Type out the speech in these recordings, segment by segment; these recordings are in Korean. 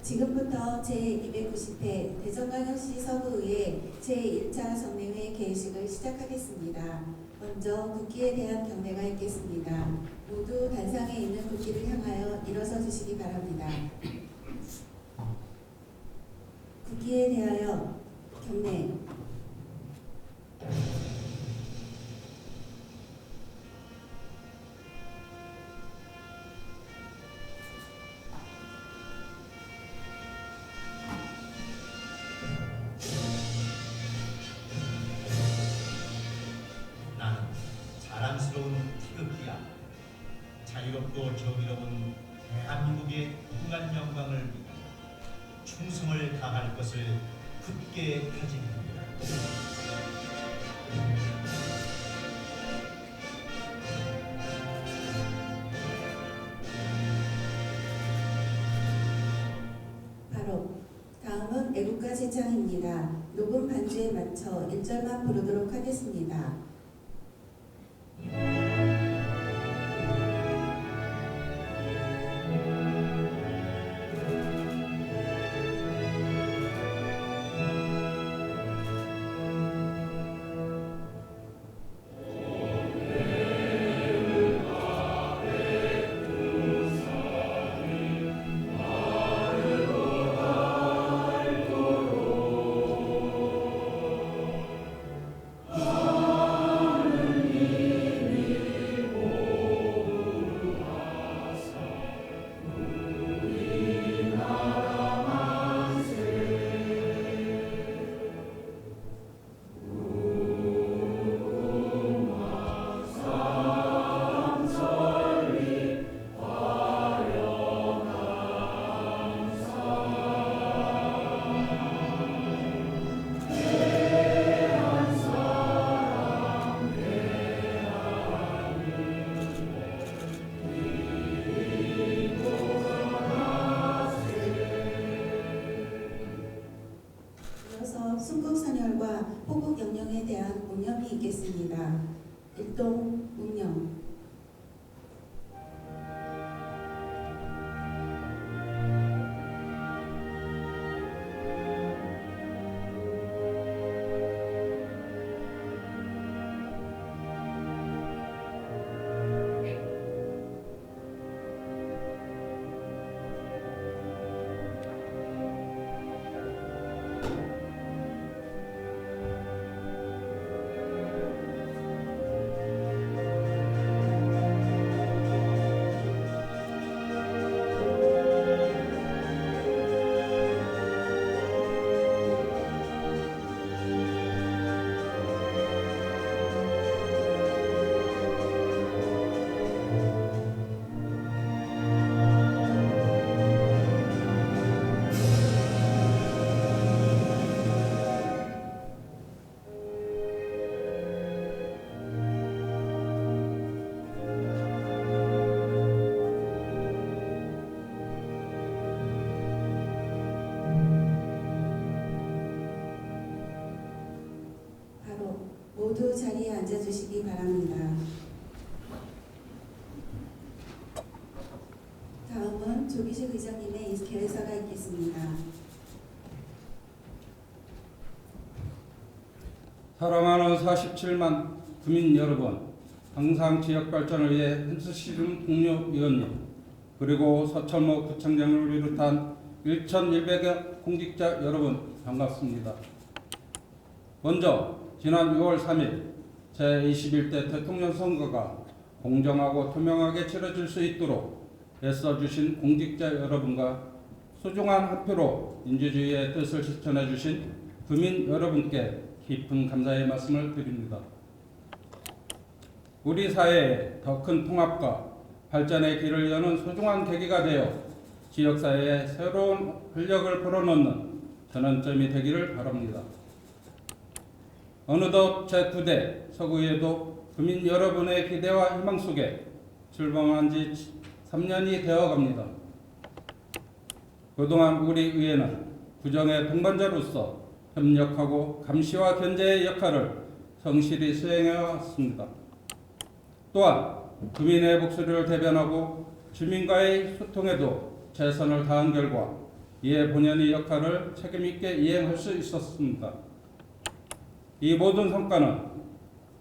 지금부터 제290회 대전광역시 서구의회 제1차 정례회 개회식을 시작하겠습니다. 먼저 국기에 대한 경례가 있겠습니다. 모두 단상에 있는 국기를 향하여 일어서 주시기 바랍니다. 국기에 대하여 경례. 나는 자랑스러운 태극기야. 자유롭고 정의로운 대한민국의 무궁한 영광을 위해 충성을 다할 것을 굳게 다짐합니다. 바로 다음은 애국가 제창입니다. 녹음 반주에 맞춰 1절만 부르도록 하겠습니다. 순국선열과 호국영령에 대한 묵념이 있겠습니다. 일동 묵념. 모두 자리에 앉아주시기 바랍니다. 다음은 조기식 의장님의 개회사가 있겠습니다. 사랑하는 47만 구민 여러분, 항상 지역 발전을 위해 힘쓰시는 동료 의원님, 그리고 서철모 구청장을 비롯한 1,100여 공직자 여러분 반갑습니다. 먼저 지난 6월 3일 제21대 대통령 선거가 공정하고 투명하게 치러질 수 있도록 애써주신 공직자 여러분과 소중한 한 표로 민주주의의 뜻을 실천해 주신 구민 여러분께 깊은 감사의 말씀을 드립니다. 우리 사회에 더 큰 통합과 발전의 길을 여는 소중한 계기가 되어 지역사회에 새로운 활력을 불어넣는 전환점이 되기를 바랍니다. 어느덧 제9대 서구의회도 구민 여러분의 기대와 희망 속에 출범한 지 3년이 되어갑니다. 그동안 우리 의회는 구정의 동반자로서 협력하고 감시와 견제의 역할을 성실히 수행해왔습니다. 또한 구민의 목소리를 대변하고 주민과의 소통에도 최선을 다한 결과 이에 본연의 역할을 책임있게 이행할 수 있었습니다. 이 모든 성과는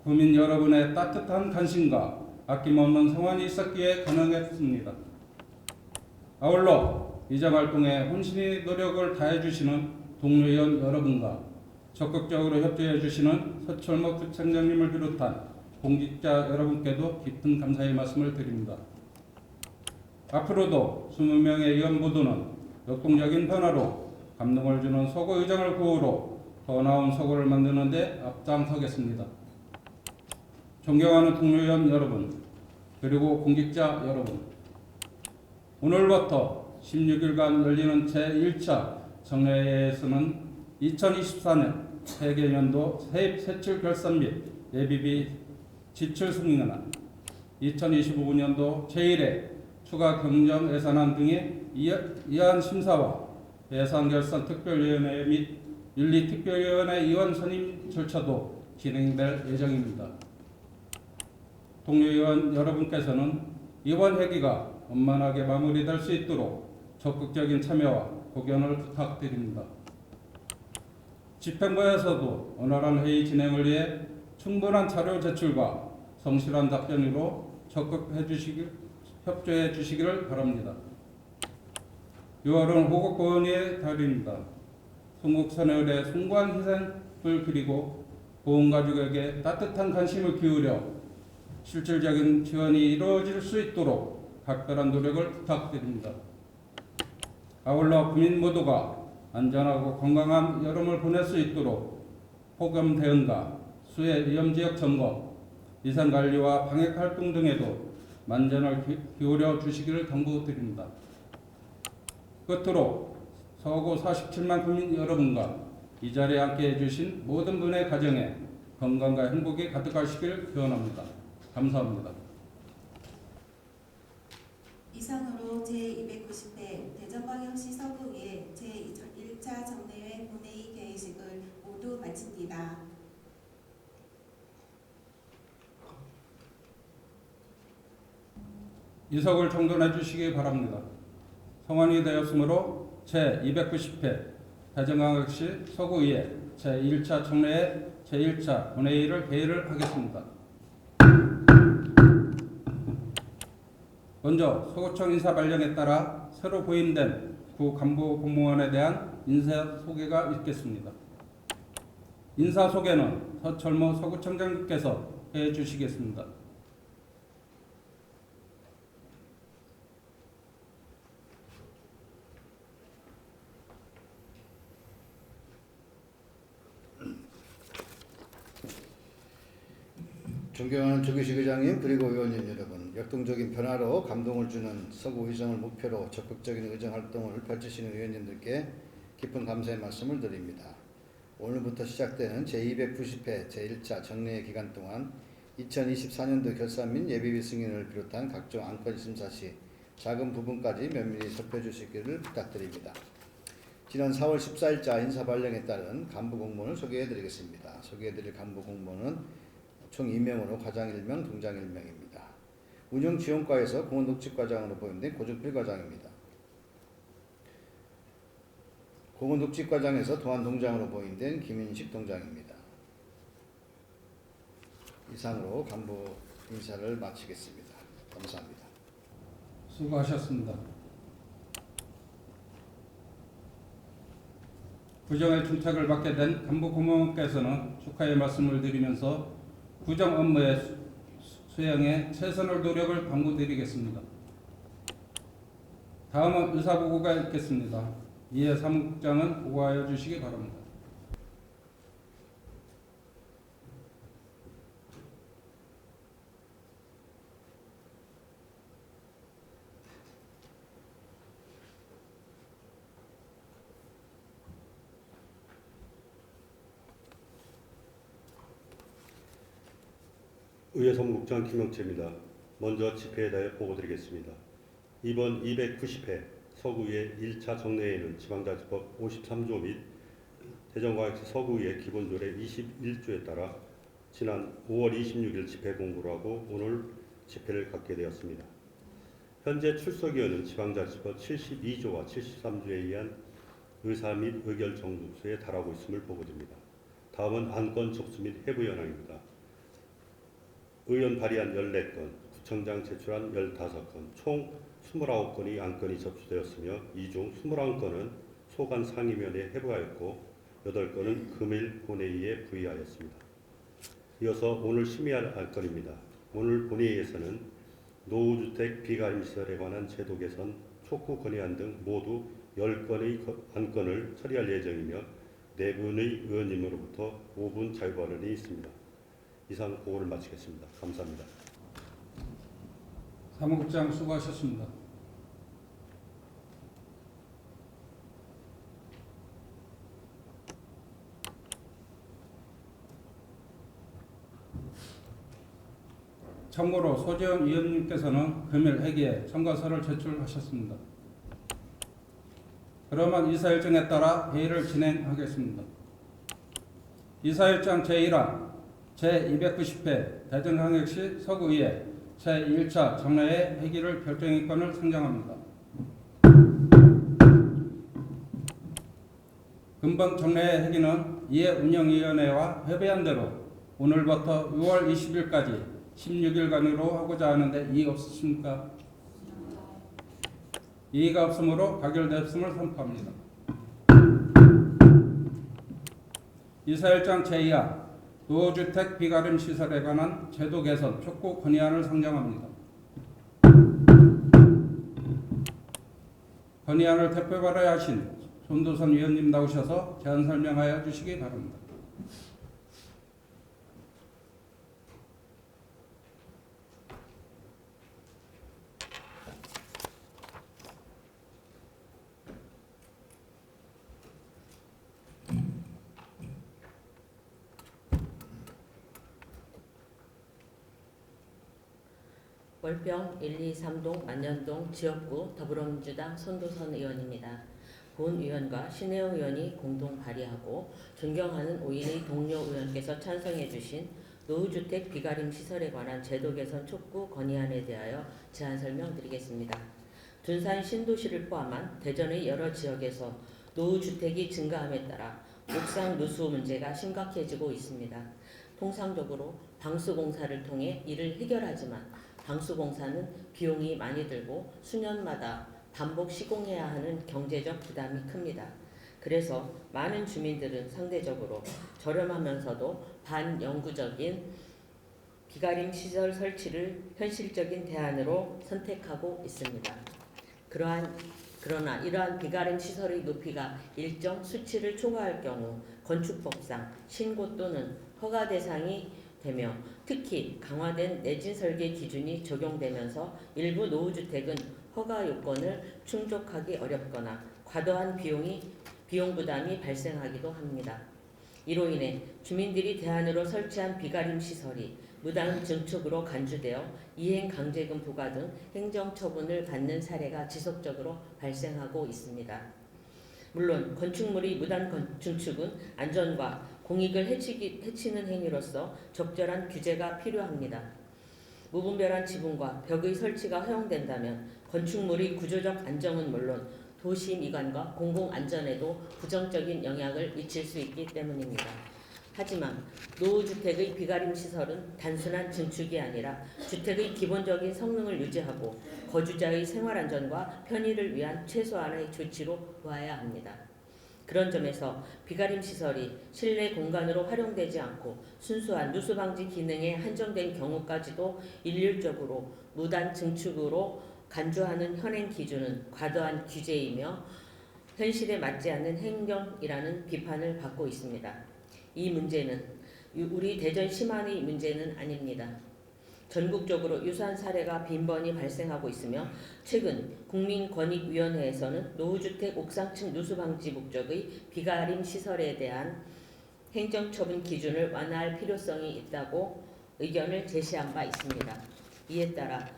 국민 여러분의 따뜻한 관심과 아낌없는 성원이 있었기에 가능했습니다. 아울러 의정활동에 혼신의 노력을 다해주시는 동료의원 여러분과 적극적으로 협조해주시는 서철모 부총장님을 비롯한 공직자 여러분께도 깊은 감사의 말씀을 드립니다. 앞으로도 20명의 의원 모두는 역동적인 변화로 감동을 주는 서구 의정을 구호로 더 나은 서구를 만드는 데 앞장서겠습니다. 존경하는 동료의원 여러분, 그리고 공직자 여러분, 오늘부터 16일간 열리는 제1차 정례회에서는 2024년 세계연도 세입 세출 결산 및 예비비 지출 승인안, 2025년도 제1회 추가 경정 예산안 등의 이안 심사와 예산 결산 특별위원회 및 윤리특별위원회 의원 선임 절차도 진행될 예정입니다. 동료의원 여러분께서는 이번 회기가 원만하게 마무리될 수 있도록 적극적인 참여와 고견을 부탁드립니다. 집행부에서도 원활한 회의 진행을 위해 충분한 자료 제출과 성실한 답변으로 협조해 주시기를 바랍니다. 6월은 호국보훈의 달입니다. 순국선열의 숭고한 희생을 그리고 보훈가족에게 따뜻한 관심을 기울여 실질적인 지원이 이루어질 수 있도록 각별한 노력을 부탁드립니다. 아울러 국민 모두가 안전하고 건강한 여름을 보낼 수 있도록 폭염 대응과 수해 위험지역 점검, 위생관리와 방역활동 등에도 만전을 기울여 주시기를 당부드립니다. 끝으로 서구 47만 국민 여러분과 이 자리에 함께해 주신 모든 분의 가정에 건강과 행복이 가득하시길 기원합니다. 감사합니다. 이상으로 제290회 대전광역시 서구의 제1차 정례회 본회의 개회식을 모두 마칩니다. 이석을 정돈해 주시기 바랍니다. 성안이 되었으므로 제290회 대전광역시 서구의회 제1차 정례회 제1차 본회의를 개의를 하겠습니다. 먼저 서구청 인사 발령에 따라 새로 부임된 구 간부 공무원에 대한 인사 소개가 있겠습니다. 인사 소개는 서철모 서구청장님께서 해 주시겠습니다. 존경하는 조규식 의장님 그리고 의원님 여러분, 역동적인 변화로 감동을 주는 서구 의정을 목표로 적극적인 의정 활동을 펼치시는 의원님들께 깊은 감사의 말씀을 드립니다. 오늘부터 시작되는 제290회 제1차 정례회 기간 동안 2024년도 결산 및 예비비 승인을 비롯한 각종 안건 심사 시 작은 부분까지 면밀히 살펴주시기를 부탁드립니다. 지난 4월 14일자 인사 발령에 따른 간부 공무원을 소개해드리겠습니다. 소개해드릴 간부 공무원은 총 2명으로 과장 1명, 동장 1명입니다. 운영지원과에서 공원독집과장으로 보임된 고준필 과장입니다. 공원독집과장에서 도안동장으로 보임된 김인식 동장입니다. 이상으로 간부 인사를 마치겠습니다. 감사합니다. 수고하셨습니다. 구정의 중책을 맡게 된 간부 공무원께서는 축하의 말씀을 드리면서 구정 업무의 수행에 최선을 노력을 당부드리겠습니다. 다음은 의사보고가 있겠습니다. 이해 사무국장은 보고하여 주시기 바랍니다. 의회 사무국장 김영채입니다. 먼저 집회에 대해 보고드리겠습니다. 이번 290회 서구의회 1차 정례회는 지방자치법 53조 및 대전광역시 서구의회 기본조례 21조에 따라 지난 5월 26일 집회 공고를 하고 오늘 집회를 갖게 되었습니다. 현재 출석위원은 지방자치법 72조와 73조에 의한 의사 및 의결 정수에 달하고 있음을 보고됩니다. 다음은 안건 접수 및 해부 현황입니다. 의원 발의안 14건, 구청장 제출한 15건, 총 29건의 안건이 접수되었으며 이 중 21건은 소관 상임위원회에 해부하였고 8건은 금일 본회의에 부의하였습니다. 이어서 오늘 심의할 안건입니다. 오늘 본회의에서는 노후주택 비가림시설에 관한 제도 개선, 촉구 건의안 등 모두 10건의 안건을 처리할 예정이며 4분의 의원님으로부터 5분 자유 발언이 있습니다. 이상 보고를 마치겠습니다. 감사합니다. 사무국장 수고하셨습니다. 참고로 소재원 위원님께서는 금일 회기에 첨가서를 제출하셨습니다. 그러면 이사일정에 따라 회의를 진행하겠습니다. 이사일정 제1항 제290회 대전광역시 서구의회 제1차 정례회 회기를 결정인권을 상정합니다. 금번 정례회 회기는 이해 운영위원회와 협의한 대로 오늘부터 6월 20일까지 16일간으로 하고자 하는데 이의 없으십니까? 이의가 없으므로 가결되었음을 선포합니다. 이사일장 제2항 노후주택 비가림 시설에 관한 제도 개선 촉구 건의안을 상정합니다. 건의안을 대표 발의하신 손도선 위원님 나오셔서 제안 설명하여 주시기 바랍니다. 월평 1, 2, 3동 만년동 지역구 더불어민주당 손도선 의원입니다. 본 의원과 신혜영 의원이 공동 발의하고 존경하는 5인의 동료 의원께서 찬성해 주신 노후주택 비가림 시설에 관한 제도 개선 촉구 건의안에 대하여 제안 설명드리겠습니다. 둔산 신도시를 포함한 대전의 여러 지역에서 노후주택이 증가함에 따라 옥상 누수 문제가 심각해지고 있습니다. 통상적으로 방수공사를 통해 이를 해결하지만 방수공사는 비용이 많이 들고 수년마다 반복 시공해야 하는 경제적 부담이 큽니다. 그래서 많은 주민들은 상대적으로 저렴하면서도 반영구적인 비가림 시설 설치를 현실적인 대안으로 선택하고 있습니다. 그러나 이러한 비가림 시설의 높이가 일정 수치를 초과할 경우 건축법상 신고 또는 허가 대상이 되며 특히 강화된 내진 설계 기준이 적용되면서 일부 노후주택은 허가 요건을 충족하기 어렵거나 과도한 비용 부담이 발생하기도 합니다. 이로 인해 주민들이 대안으로 설치한 비가림 시설이 무단 증축으로 간주되어 이행 강제금 부과 등 행정처분을 받는 사례가 지속적으로 발생하고 있습니다. 물론 건축물의 무단 증축은 안전과 공익을 해치는 행위로서 적절한 규제가 필요합니다. 무분별한 지붕과 벽의 설치가 허용된다면 건축물의 구조적 안정은 물론 도시 미관과 공공안전에도 부정적인 영향을 미칠 수 있기 때문입니다. 하지만 노후주택의 비가림 시설은 단순한 증축이 아니라 주택의 기본적인 성능을 유지하고 거주자의 생활안전과 편의를 위한 최소한의 조치로 보아야 합니다. 그런 점에서 비가림 시설이 실내 공간으로 활용되지 않고 순수한 누수 방지 기능에 한정된 경우까지도 일률적으로 무단 증축으로 간주하는 현행 기준은 과도한 규제이며 현실에 맞지 않는 행정이라는 비판을 받고 있습니다. 이 문제는 우리 대전시만의 문제는 아닙니다. 전국적으로 유사한 사례가 빈번히 발생하고 있으며 최근 국민권익위원회에서는 노후주택 옥상층 누수방지 목적의 비가림 시설에 대한 행정처분 기준을 완화할 필요성이 있다고 의견을 제시한 바 있습니다. 이에 따라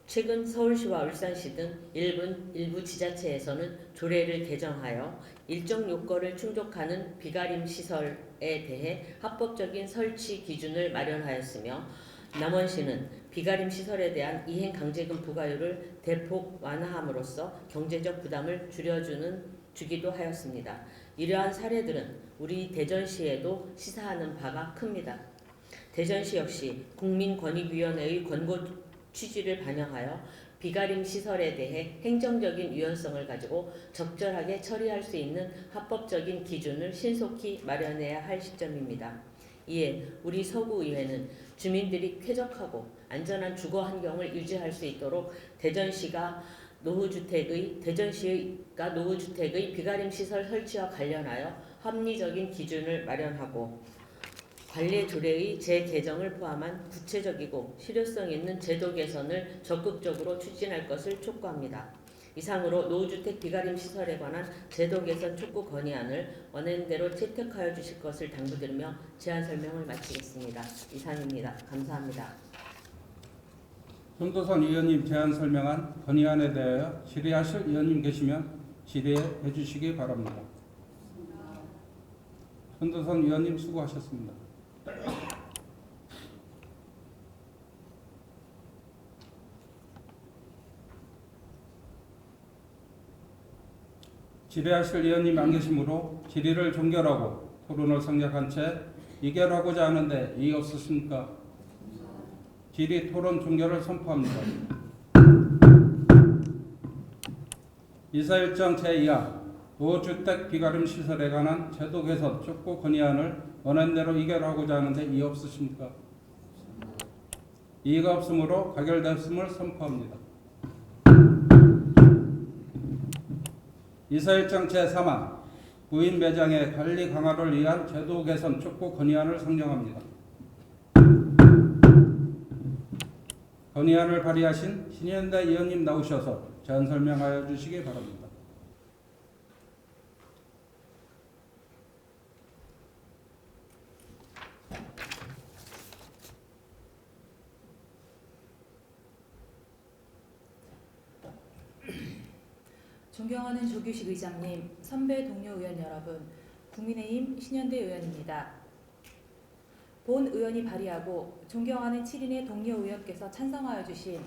최근 서울시와 울산시 등 일부 지자체에서는 조례를 개정하여 일정 요건을 충족하는 비가림 시설에 대해 합법적인 설치 기준을 마련하였으며 남원시는 비가림 시설에 대한 이행 강제금 부과율을 대폭 완화함으로써 경제적 부담을 주기도 하였습니다. 이러한 사례들은 우리 대전시에도 시사하는 바가 큽니다. 대전시 역시 국민권익위원회의 권고 취지를 반영하여 비가림 시설에 대해 행정적인 유연성을 가지고 적절하게 처리할 수 있는 합법적인 기준을 신속히 마련해야 할 시점입니다. 이에 우리 서구의회는 주민들이 쾌적하고 안전한 주거 환경을 유지할 수 있도록 대전시가 노후주택의 비가림 시설 설치와 관련하여 합리적인 기준을 마련하고 관례 조례의 재개정을 포함한 구체적이고 실효성 있는 제도 개선을 적극적으로 추진할 것을 촉구합니다. 이상으로 노후주택 비가림 시설에 관한 제도 개선 촉구 건의안을 원안대로 채택하여 주실 것을 당부드리며 제안 설명을 마치겠습니다. 이상입니다. 감사합니다. 손도선 의원님 제안 설명한 건의안에 대하여 질의하실 의원님 계시면 질의해 주시기 바랍니다. 손도선 의원님 수고하셨습니다. 질의하실 의원님 안 계시므로 질의를 종결하고 토론을 생략한 채 의결하고자 하는데 이의 없으십니까? 질의 토론 종결을 선포합니다. 이사일정 제2화 노후주택 비가림 시설에 관한 제도 개선 촉구 건의안을 원안대로 의결하고자 하는데 이의 없으십니까? 이의가 없으므로 가결됐음을 선포합니다. 이사일정 제3화 무인 매장의 관리 강화를 위한 제도 개선 촉구 건의안을 상정합니다. 건의안을 발의하신 신현대 의원님 나오셔서 제안 설명하여 주시기 바랍니다. 존경하는 조규식 의장님, 선배 동료 의원 여러분, 국민의힘 신현대 의원입니다. 본 의원이 발의하고 존경하는 7인의 동료 의원께서 찬성하여 주신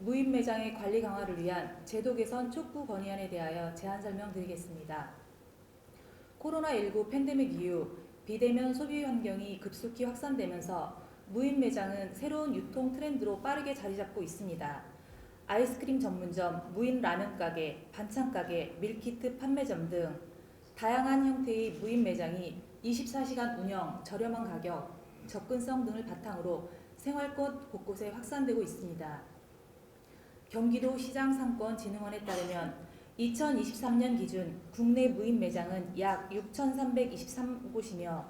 무인 매장의 관리 강화를 위한 제도 개선 촉구 건의안에 대하여 제안 설명드리겠습니다. 코로나19 팬데믹 이후 비대면 소비 환경이 급속히 확산되면서 무인 매장은 새로운 유통 트렌드로 빠르게 자리 잡고 있습니다. 아이스크림 전문점, 무인 라면 가게, 반찬 가게, 밀키트 판매점 등 다양한 형태의 무인 매장이 24시간 운영, 저렴한 가격, 접근성 등을 바탕으로 생활권 곳곳에 확산되고 있습니다. 경기도 시장상권진흥원에 따르면 2023년 기준 국내 무인 매장은 약 6,323곳이며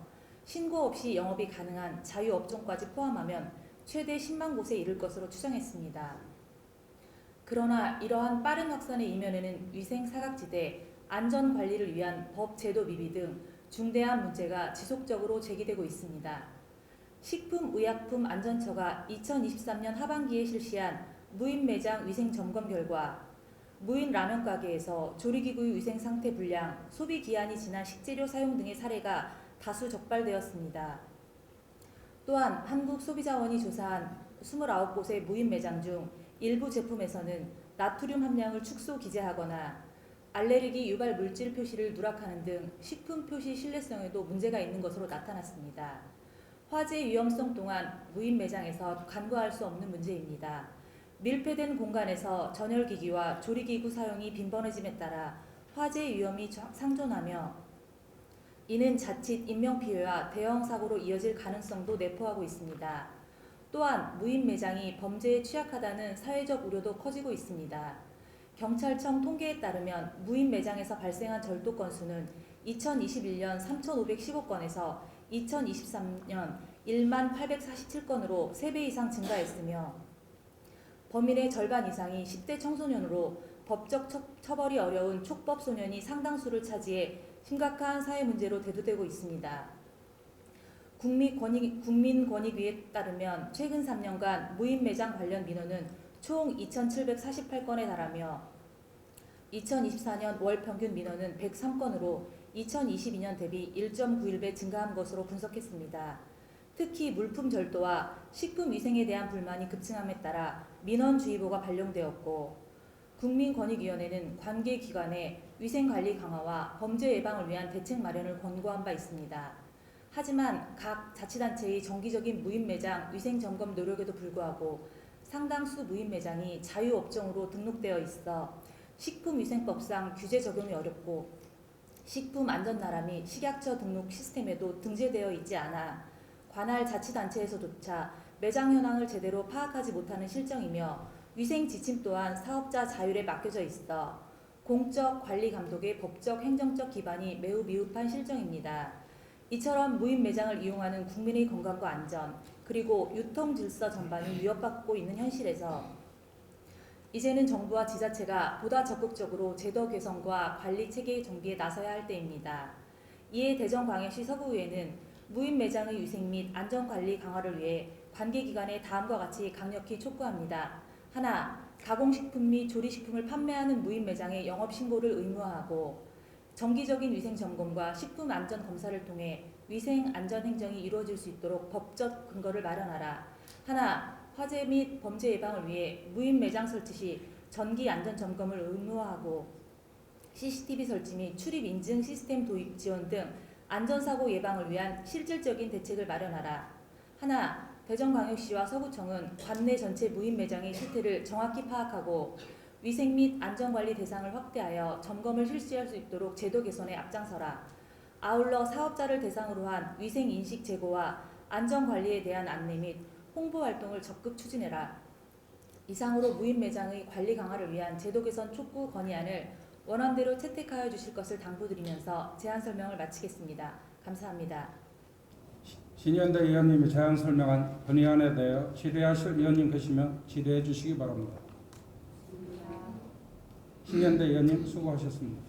신고 없이 영업이 가능한 자유업종까지 포함하면 최대 10만 곳에 이를 것으로 추정했습니다. 그러나 이러한 빠른 확산의 이면에는 위생 사각지대, 안전 관리를 위한 법 제도 미비 등 중대한 문제가 지속적으로 제기되고 있습니다. 식품의약품안전처가 2023년 하반기에 실시한 무인 매장 위생 점검 결과 무인 라면 가게에서 조리기구의 위생 상태 불량, 소비 기한이 지난 식재료 사용 등의 사례가 다수 적발되었습니다. 또한 한국소비자원이 조사한 29곳의 무인 매장 중 일부 제품에서는 나트륨 함량을 축소 기재하거나 알레르기 유발 물질 표시를 누락하는 등 식품 표시 신뢰성에도 문제가 있는 것으로 나타났습니다. 화재 위험성 또한 무인 매장에서 간과할 수 없는 문제입니다. 밀폐된 공간에서 전열기기와 조리기구 사용이 빈번해짐에 따라 화재 위험이 상존하며 이는 자칫 인명피해와 대형 사고로 이어질 가능성도 내포하고 있습니다. 또한 무인 매장이 범죄에 취약하다는 사회적 우려도 커지고 있습니다. 경찰청 통계에 따르면 무인 매장에서 발생한 절도 건수는 2021년 3,515건에서 2023년 1만 847건으로 3배 이상 증가했으며 범인의 절반 이상이 10대 청소년으로 법적 처벌이 어려운 촉법 소년이 상당수를 차지해 심각한 사회 문제로 대두되고 있습니다. 국민권익위에 따르면 최근 3년간 무인 매장 관련 민원은 총 2,748건에 달하며 2024년 월 평균 민원은 103건으로 2022년 대비 1.91배 증가한 것으로 분석했습니다. 특히 물품 절도와 식품 위생에 대한 불만이 급증함에 따라 민원주의보가 발령되었고 국민권익위원회는 관계기관의 위생관리 강화와 범죄 예방을 위한 대책 마련을 권고한 바 있습니다. 하지만 각 자치단체의 정기적인 무인매장 위생점검 노력에도 불구하고 상당수 무인매장이 자유업종으로 등록되어 있어 식품위생법상 규제 적용이 어렵고 식품안전나라 및 식약처 등록 시스템에도 등재되어 있지 않아 관할 자치단체에서조차 매장 현황을 제대로 파악하지 못하는 실정이며 위생 지침 또한 사업자 자율에 맡겨져 있어 공적 관리 감독의 법적 행정적 기반이 매우 미흡한 실정입니다. 이처럼 무인 매장을 이용하는 국민의 건강과 안전 그리고 유통 질서 전반이 위협받고 있는 현실에서 이제는 정부와 지자체가 보다 적극적으로 제도 개선과 관리 체계 정비에 나서야 할 때입니다. 이에 대전광역시 서구의회는 무인 매장의 위생 및 안전 관리 강화를 위해 관계기관에 다음과 같이 강력히 촉구합니다. 하나, 가공식품 및 조리식품을 판매하는 무인 매장의 영업신고를 의무화하고 정기적인 위생점검과 식품안전검사를 통해 위생안전행정이 이루어질 수 있도록 법적 근거를 마련하라. 하나, 화재 및 범죄 예방을 위해 무인 매장 설치 시 전기안전점검을 의무화하고 CCTV 설치 및 출입 인증 시스템 도입 지원 등 안전사고 예방을 위한 실질적인 대책을 마련하라. 하나, 대전광역시와 서구청은 관내 전체 무인 매장의 실태를 정확히 파악하고 위생 및 안전관리 대상을 확대하여 점검을 실시할 수 있도록 제도 개선에 앞장서라. 아울러 사업자를 대상으로 한 위생 인식 제고와 안전관리에 대한 안내 및 홍보 활동을 적극 추진해라. 이상으로 무인 매장의 관리 강화를 위한 제도 개선 촉구 건의안을 원안대로 채택하여 주실 것을 당부드리면서 제안 설명을 마치겠습니다. 감사합니다. 신현대 의원님이 제안 설명한 건의안에 대하여 질의하실 의원님 계시면 질의해 주시기 바랍니다. 신현대 의원님 수고하셨습니다.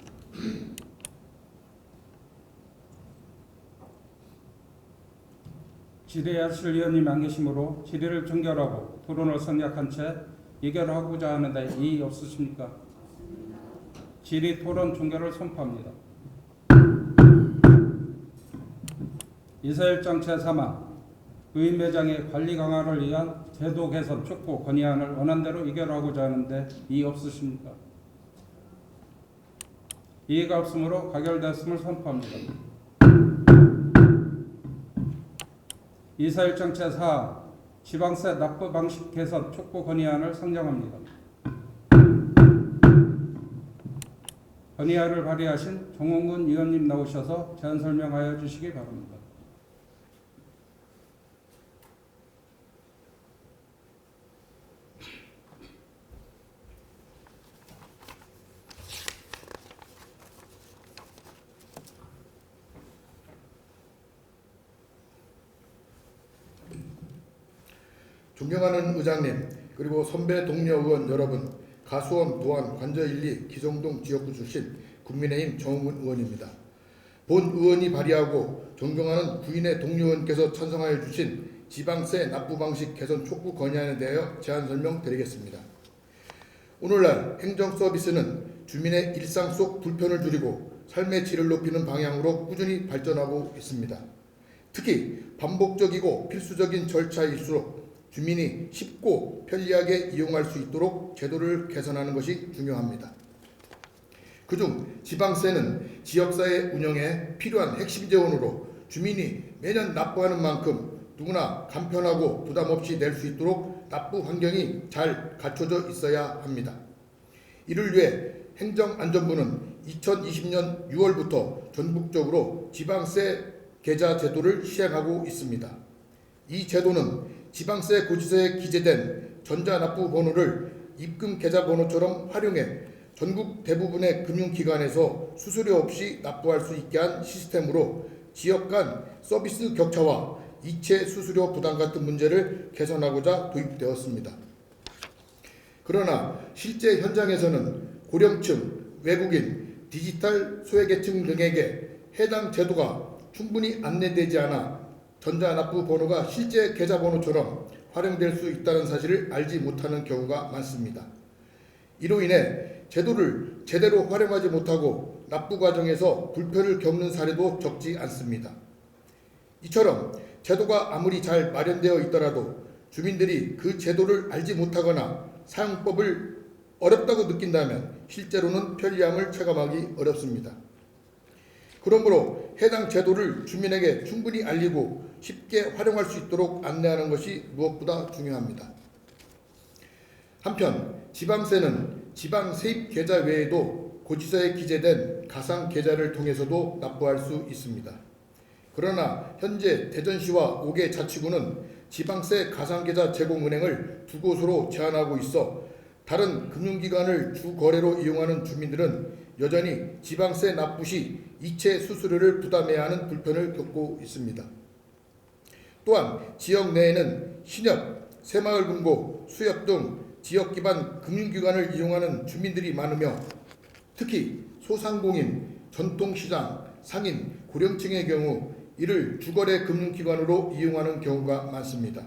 질의하실 의원님이 안 계시므로 질의를 종결하고 토론을 생략한 채 의결하고자 하는데 이의 없으십니까? 질의 토론 종결을 선포합니다. 이사일장 제3화 무인 매장의 관리 강화를 위한 제도 개선 촉구 건의안을 원안대로 의결하고자 하는데 이의 없으십니까? 이의가 없으므로 가결되었음을 선포합니다. 이사일장 제4 지방세 납부 방식 개선 촉구 건의안을 상정합니다. 건의안을 발의하신 정홍근 의원님 나오셔서 제안 설명하여 주시기 바랍니다. 존경하는 의장님, 그리고 선배 동료 의원 여러분, 가수원, 도안, 관저 1, 2, 기성동 지역구 출신 국민의힘 정홍근 의원입니다. 본 의원이 발의하고 존경하는 부인의 동료 의원께서 찬성하여 주신 지방세 납부 방식 개선 촉구 건의안에 대하여 제안 설명드리겠습니다. 오늘날 행정 서비스는 주민의 일상 속 불편을 줄이고 삶의 질을 높이는 방향으로 꾸준히 발전하고 있습니다. 특히 반복적이고 필수적인 절차일수록 주민이 쉽고 편리하게 이용할 수 있도록 제도를 개선하는 것이 중요합니다. 그중 지방세는 지역사회 운영에 필요한 핵심 재원으로 주민이 매년 납부하는 만큼 누구나 간편하고 부담 없이 낼 수 있도록 납부 환경이 잘 갖춰져 있어야 합니다. 이를 위해 행정안전부는 2020년 6월부터 전국적으로 지방세 계좌 제도를 시행하고 있습니다. 이 제도는 지방세 고지서에 기재된 전자납부 번호를 입금 계좌 번호처럼 활용해 전국 대부분의 금융기관에서 수수료 없이 납부할 수 있게 한 시스템으로 지역 간 서비스 격차와 이체 수수료 부담 같은 문제를 개선하고자 도입되었습니다. 그러나 실제 현장에서는 고령층, 외국인, 디지털 소외계층 등에게 해당 제도가 충분히 안내되지 않아 전자납부 번호가 실제 계좌번호처럼 활용될 수 있다는 사실을 알지 못하는 경우가 많습니다. 이로 인해 제도를 제대로 활용하지 못하고 납부 과정에서 불편을 겪는 사례도 적지 않습니다. 이처럼 제도가 아무리 잘 마련되어 있더라도 주민들이 그 제도를 알지 못하거나 사용법을 어렵다고 느낀다면 실제로는 편리함을 체감하기 어렵습니다. 그러므로 해당 제도를 주민에게 충분히 알리고 쉽게 활용할 수 있도록 안내하는 것이 무엇보다 중요합니다. 한편 지방세는 지방 세입 계좌 외에도 고지서에 기재된 가상 계좌를 통해서도 납부할 수 있습니다. 그러나 현재 대전시와 5개 자치구는 지방세 가상계좌 제공 은행을 2곳으로 제한하고 있어 다른 금융기관을 주 거래로 이용하는 주민들은 여전히 지방세 납부 시 이체 수수료를 부담해야 하는 불편을 겪고 있습니다. 또한 지역 내에는 신협, 새마을금고, 수협 등 지역 기반 금융기관을 이용하는 주민들이 많으며 특히 소상공인, 전통시장, 상인, 고령층의 경우 이를 주거래 금융기관으로 이용하는 경우가 많습니다.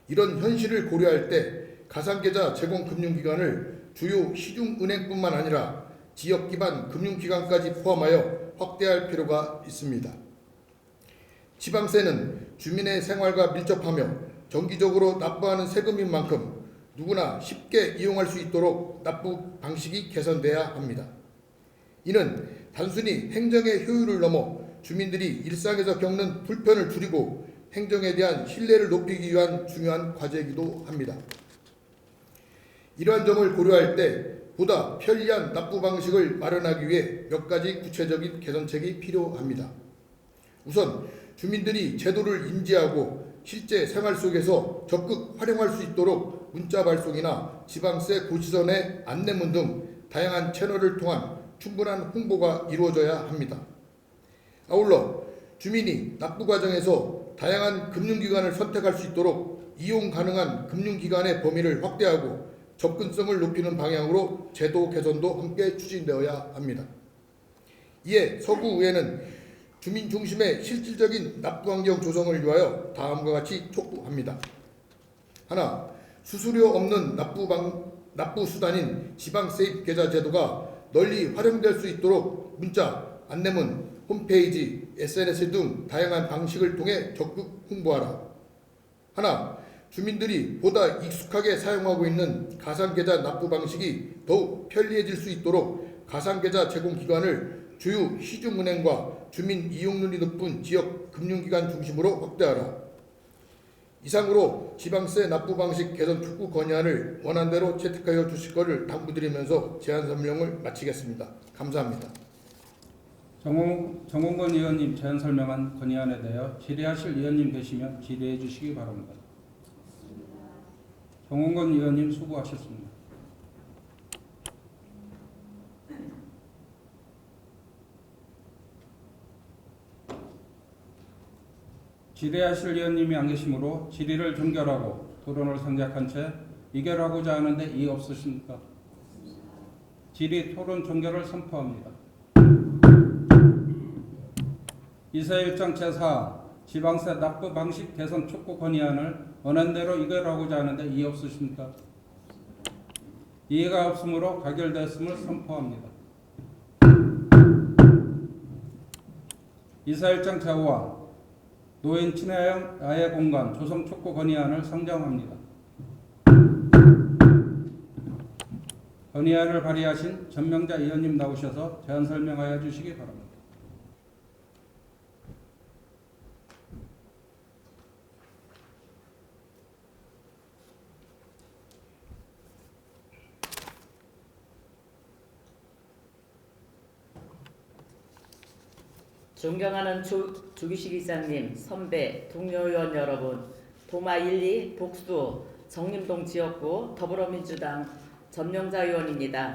이런 현실을 고려할 때 가상계좌 제공 금융기관을 주요 시중은행뿐만 아니라 지역 기반 금융기관까지 포함하여 확대할 필요가 있습니다. 지방세는 주민의 생활과 밀접하며 정기적으로 납부하는 세금인 만큼 누구나 쉽게 이용할 수 있도록 납부 방식이 개선돼야 합니다. 이는 단순히 행정의 효율을 넘어 주민들이 일상에서 겪는 불편을 줄이고 행정에 대한 신뢰를 높이기 위한 중요한 과제이기도 합니다. 이러한 점을 고려할 때 보다 편리한 납부 방식을 마련하기 위해 몇 가지 구체적인 개선책이 필요합니다. 우선 주민들이 제도를 인지하고 실제 생활 속에서 적극 활용할 수 있도록 문자 발송이나 지방세 고지서 내 안내문 등 다양한 채널을 통한 충분한 홍보가 이루어져야 합니다. 아울러 주민이 납부 과정에서 다양한 금융기관을 선택할 수 있도록 이용 가능한 금융기관의 범위를 확대하고 접근성을 높이는 방향으로 제도 개선도 함께 추진되어야 합니다. 이에 서구의회는 주민 중심의 실질적인 납부 환경 조성을 위하여 다음과 같이 촉구합니다. 하나, 수수료 없는 납부 수단인 지방세입계좌 제도가 널리 활용될 수 있도록 문자, 안내문, 홈페이지, SNS 등 다양한 방식을 통해 적극 홍보하라. 하나, 주민들이 보다 익숙하게 사용하고 있는 가상계좌 납부 방식이 더욱 편리해질 수 있도록 가상계좌 제공기관을 주요 시중은행과 주민 이용률이 높은 지역 금융기관 중심으로 확대하라. 이상으로 지방세 납부 방식 개선 촉구 건의안을 원안대로 채택하여 주실 것을 당부드리면서 제안 설명을 마치겠습니다. 감사합니다. 정홍건 의원님 제안 설명한 건의안에 대하여 질의하실 의원님 계시면 질의해 주시기 바랍니다. 정홍건 의원님 수고하셨습니다. 질의하실 의원님이 안 계시므로 질의를 종결하고 토론을 생략한 채 의결하고자 하는데 이의 없으십니까? 질의 토론 종결을 선포합니다. 이사일장 제4 지방세 납부 방식 개선 촉구 건의안을 원안대로 의결하고자 하는데 이의 없으십니까? 이의가 없으므로 가결되었음을 선포합니다. 이사일장 제5화 노인 친화형 야외 공간 조성 촉구 건의안을 상정합니다. 건의안을 발의하신 전명자 의원님 나오셔서 제안 설명하여 주시기 바랍니다. 존경하는 주기식 이사님, 선배, 동료 의원 여러분, 도마 1, 2 복수 정림동 지역구 더불어민주당 전명자 의원입니다.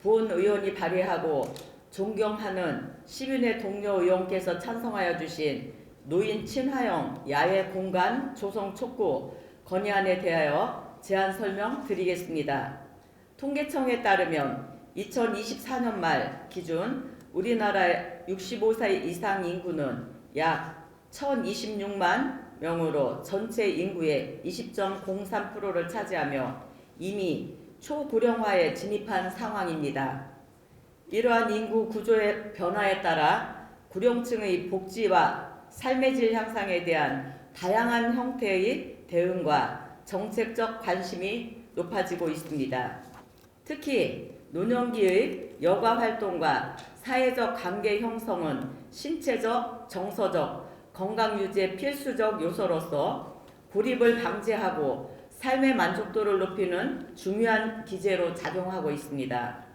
본 의원이 발의하고 존경하는 시민의 동료 의원께서 찬성하여 주신 노인 친화형 야외 공간 조성 촉구 건의안에 대하여 제안 설명 드리겠습니다. 통계청에 따르면 2024년 말 기준 우리나라의 65세 이상 인구는 약 1026만 명으로 전체 인구의 20.03%를 차지하며 이미 초고령화에 진입한 상황입니다. 이러한 인구 구조의 변화에 따라 고령층의 복지와 삶의 질 향상에 대한 다양한 형태의 대응과 정책적 관심이 높아지고 있습니다. 특히 노년기의 여가 활동과 사회적 관계 형성은 신체적, 정서적 건강 유지의 필수적 요소로서 고립을 방지하고 삶의 만족도를 높이는 중요한 기제로 작용하고 있습니다.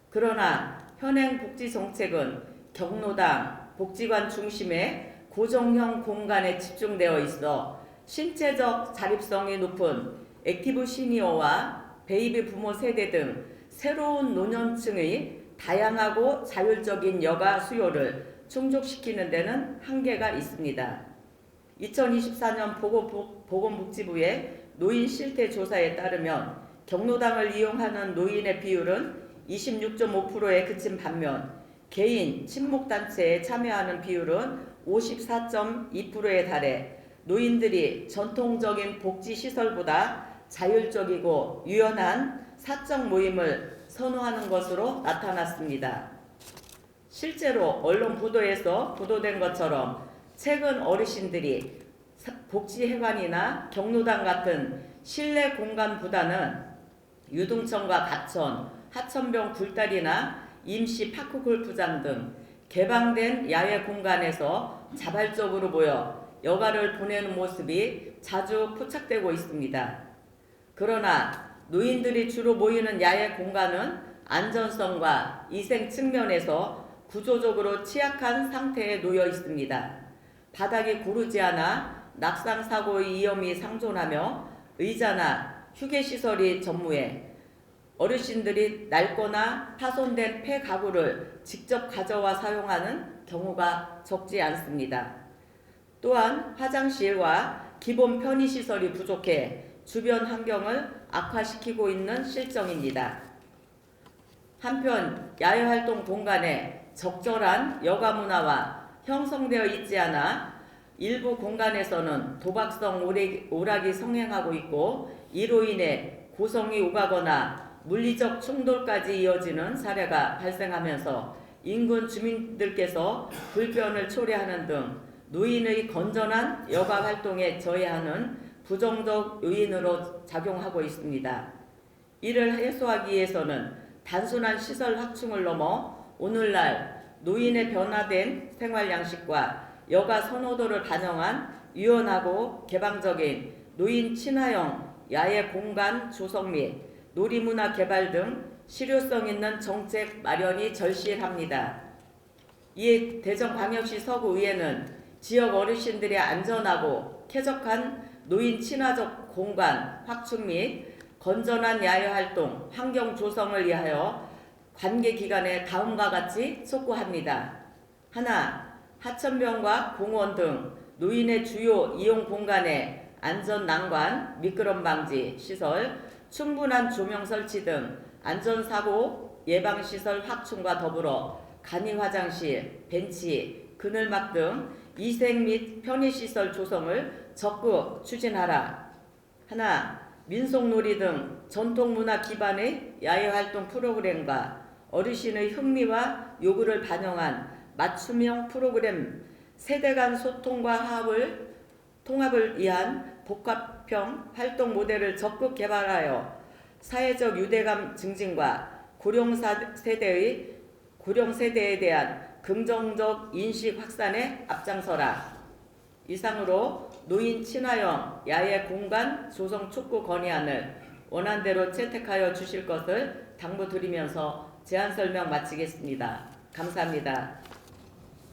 그러나 현행 복지 정책은 경로당, 복지관 중심의 고정형 공간에 집중되어 있어 신체적 자립성이 높은 액티브 시니어와 베이비 부모 세대 등 새로운 노년층의 다양하고 자율적인 여가 수요를 충족시키는 데는 한계가 있습니다. 2024년 보건복지부의 노인 실태 조사에 따르면 경로당을 이용하는 노인의 비율은 26.5%에 그친 반면 개인, 친목단체에 참여하는 비율은 54.2%에 달해 노인들이 전통적인 복지시설보다 자율적이고 유연한 사적 모임을 선호하는 것으로 나타났습니다. 실제로 언론 보도에서 보도된 것처럼 최근 어르신들이 복지회관이나 경로당 같은 실내 공간보다는 유등천과 가천, 하천병 굴다리나 임시 파크 골프장 등 개방된 야외 공간에서 자발적으로 모여 여가를 보내는 모습이 자주 포착되고 있습니다. 그러나 노인들이 주로 모이는 야외 공간은 안전성과 위생 측면에서 구조적으로 취약한 상태에 놓여 있습니다. 바닥이 고르지 않아 낙상사고의 위험이 상존하며 의자나 휴게시설이 전무해 어르신들이 낡거나 파손된 폐가구를 직접 가져와 사용하는 경우가 적지 않습니다. 또한 화장실과 기본 편의시설이 부족해 주변 환경을 악화시키고 있는 실정입니다. 한편 야외활동 공간에 적절한 여가 문화와 형성되어 있지 않아 일부 공간에서는 도박성 오락이 성행하고 있고 이로 인해 고성이 오가거나 물리적 충돌까지 이어지는 사례가 발생하면서 인근 주민들께서 불편을 초래하는 등 노인의 건전한 여가 활동에 저해하는 부정적 요인으로 작용하고 있습니다. 이를 해소하기 위해서는 단순한 시설 확충을 넘어 오늘날 노인의 변화된 생활 양식과 여가 선호도를 반영한 유연하고 개방적인 노인 친화형 야외 공간 조성 및 놀이문화 개발 등 실효성 있는 정책 마련이 절실합니다. 이에 대전광역시 서구의회는 지역 어르신들의 안전하고 쾌적한 노인 친화적 공간 확충 및 건전한 야외 활동 환경 조성을 위하여 관계기관에 다음과 같이 촉구합니다. 하나, 하천병과 공원 등 노인의 주요 이용 공간에 안전 난관, 미끄럼 방지 시설, 충분한 조명 설치 등 안전사고 예방시설 확충과 더불어 간이 화장실, 벤치, 그늘막 등 위생 및 편의시설 조성을 적극 추진하라. 하나, 민속놀이 등 전통문화 기반의 야외활동 프로그램과 어르신의 흥미와 요구를 반영한 맞춤형 프로그램, 세대 간 소통과 통합을 위한 복합형 활동 모델을 적극 개발하여 사회적 유대감 증진과 고령 세대에 대한 긍정적 인식 확산에 앞장서라. 이상으로 노인 친화형 야외 공간 조성 촉구 건의안을 원안대로 채택하여 주실 것을 당부드리면서 제안 설명 마치겠습니다. 감사합니다.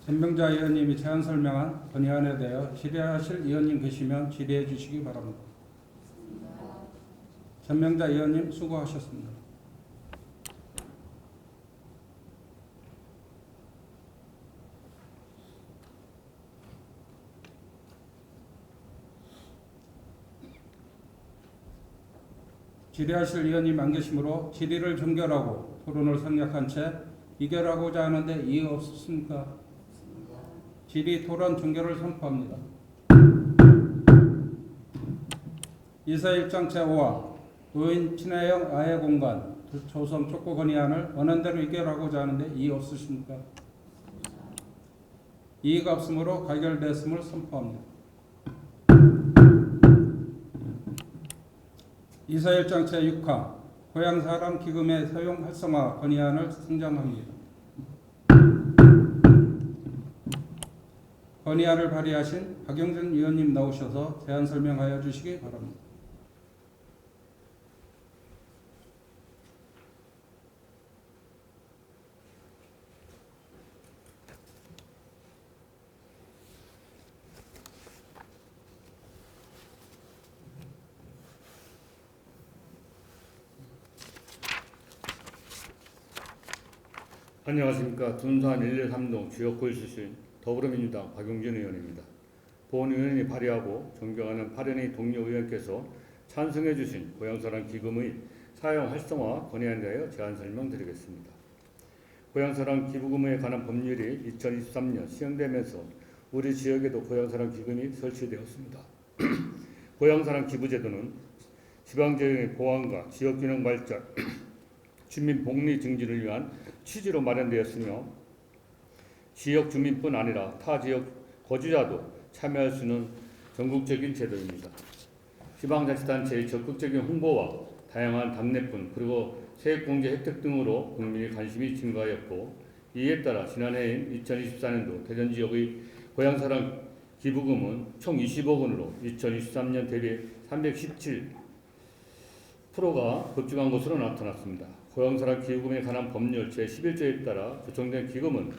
전명자 의원님이 제안 설명한 건의안에 대하여 질의하실 의원님 계시면 질의해 주시기 바랍니다. 전명자 의원님 수고하셨습니다. 질의하실 의원님 안 계시므로 질의를 종결하고 토론을 생략한 채 의결하고자 하는데 이의 없으십니까? 질의 토론 종결을 선포합니다. 이사일장 제5화 노인 친화형 야외 공간 조성 촉구 건의안을 원안대로 의결하고자 하는데 이의 없으십니까? 이의가 없으므로 가결되었음을 선포합니다. 이사일장 제6화 고향사랑 기금의 사용 활성화 건의안을 상정합니다. 건의안을 발의하신 박영준 위원님 나오셔서 제안 설명하여 주시기 바랍니다. 안녕하십니까. 둔산 113동 지역구에 출신 더불어민주당 박용진 의원입니다. 본 의원이 발의하고 존경하는 8인의 동료 의원께서 찬성해 주신 고향사랑 기금의 사용 활성화 건의안에 대하여 제안 설명드리겠습니다. 고향사랑 기부금에 관한 법률이 2023년 시행되면서 우리 지역에도 고향사랑 기금이 설치되었습니다. 고향사랑 기부제도는 지방재정의 보완과 지역균형 발전, 주민 복리 증진을 위한 취지로 마련되었으며 지역 주민뿐 아니라 타 지역 거주자도 참여할 수 있는 전국적인 제도입니다. 지방자치단체의 적극적인 홍보와 다양한 답례품 그리고 세액공제 혜택 등으로 국민의 관심이 증가하였고 이에 따라 지난해인 2024년도 대전지역의 고향사랑 기부금은 총 20억 원으로 2023년 대비 317%가 급증한 것으로 나타났습니다. 고향사랑 기부금에 관한 법률 제11조에 따라 조정된 기금은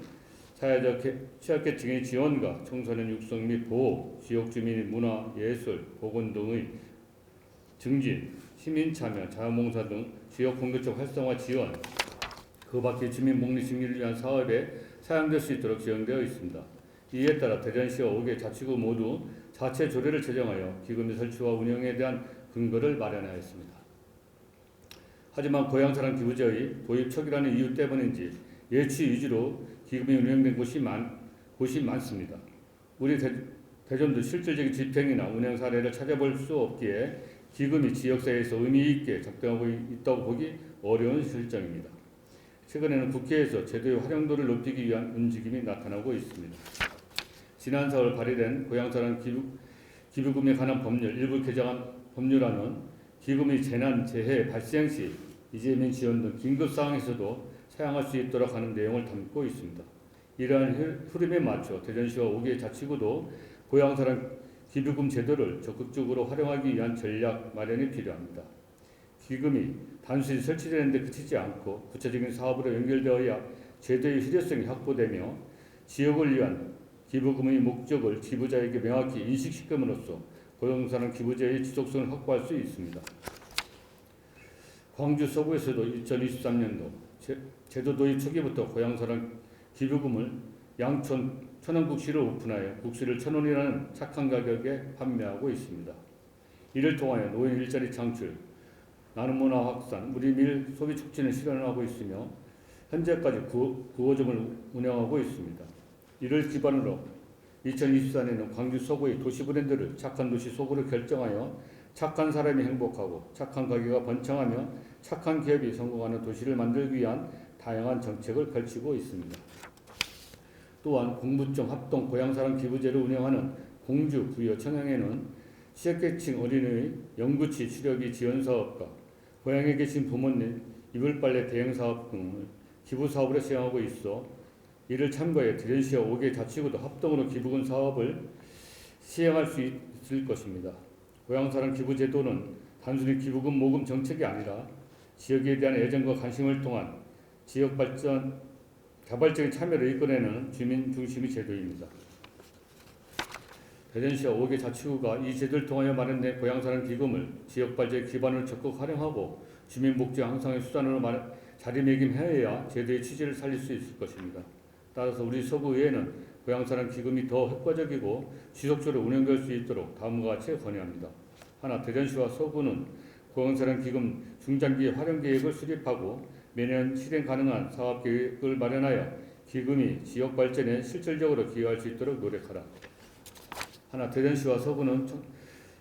사회적 취약계층의 지원과 청소년 육성 및 보호, 지역 주민의 문화, 예술, 보건 등의 증진, 시민 참여, 자원봉사 등 지역 공동체 활성화 지원, 그 밖에 주민 복리 증진을 위한 사업에 사용될 수 있도록 지원되어 있습니다. 이에 따라 대전시와 5개 자치구 모두 자체 조례를 제정하여 기금의 설치와 운영에 대한 근거를 마련하였습니다. 하지만 고향사랑 기부제의 도입 초기라는 이유 때문인지 예치 위주로 기금이 운영된 곳이 많습니다. 우리 대전도 실질적인 집행이나 운영 사례를 찾아볼 수 없기에 기금이 지역사회에서 의미 있게 작동하고 있다고 보기 어려운 실정입니다. 최근에는 국회에서 제도의 활용도를 높이기 위한 움직임이 나타나고 있습니다. 지난 4월 발의된 고향사랑 기부금에 관한 법률 일부 개정안 법률안은 기금의 재난, 재해 발생 시 이재민 지원 등 긴급 상황에서도 사용할 수 있도록 하는 내용을 담고 있습니다. 이러한 흐름에 맞춰 대전시와 5개 자치구도 고향사랑 기부금 제도를 적극적으로 활용하기 위한 전략 마련이 필요합니다. 기금이 단순히 설치되는 데 그치지 않고 구체적인 사업으로 연결되어야 제도의 실효성이 확보되며 지역을 위한 기부금의 목적을 기부자에게 명확히 인식시킴으로써 고향사랑 기부제의 지속성을 확보할 수 있습니다. 광주 서구에서도 2023년도 제도 도입 초기부터 고향사랑 기부금을 양촌 천원국시를 오픈하여 국시를 1,000원이라는 착한 가격에 판매하고 있습니다. 이를 통하여 노인 일자리 창출, 나눔문화 확산, 우리밀 소비 촉진을 실현하고 있으며 현재까지 9호점을 운영하고 있습니다. 이를 기반으로 2024년에는 광주 서구의 도시 브랜드를 착한 도시 서구로 결정하여 착한 사람이 행복하고 착한 가게가 번창하며 착한 기업이 성공하는 도시를 만들기 위한 다양한 정책을 펼치고 있습니다. 또한 공부점 합동 고향사랑 기부제를 운영하는 공주 부여 청양에는 취약계층 어린이의 영구치 치료비 지원사업과 고향에 계신 부모님 이불빨래 대행사업 등을 기부사업으로 시행하고 있어 이를 참고해 대전시와 5개 자치구도 합동으로 기부금 사업을 시행할 수 있을 것입니다. 고향사랑 기부제도는 단순히 기부금 모금 정책이 아니라 지역에 대한 애정과 관심을 통한 지역 발전, 자발적인 참여를 이끌어내는 주민 중심의 제도입니다. 대전시와 5개 자치구가 이 제도를 통하여 마련된 고향사랑 기금을 지역 발전의 기반으로 적극 활용하고 주민 복지 향상의 수단으로 자리매김해야 제도의 취지를 살릴 수 있을 것입니다. 따라서 우리 서구의회는 고향사랑 기금이 더 효과적이고 지속적으로 운영될 수 있도록 다음과 같이 건의합니다. 하나, 대전시와 서구는 고향사랑 기금 중장기 활용 계획을 수립하고 매년 실행 가능한 사업 계획을 마련하여 기금이 지역 발전에 실질적으로 기여할 수 있도록 노력하라. 하나, 대전시와 서구는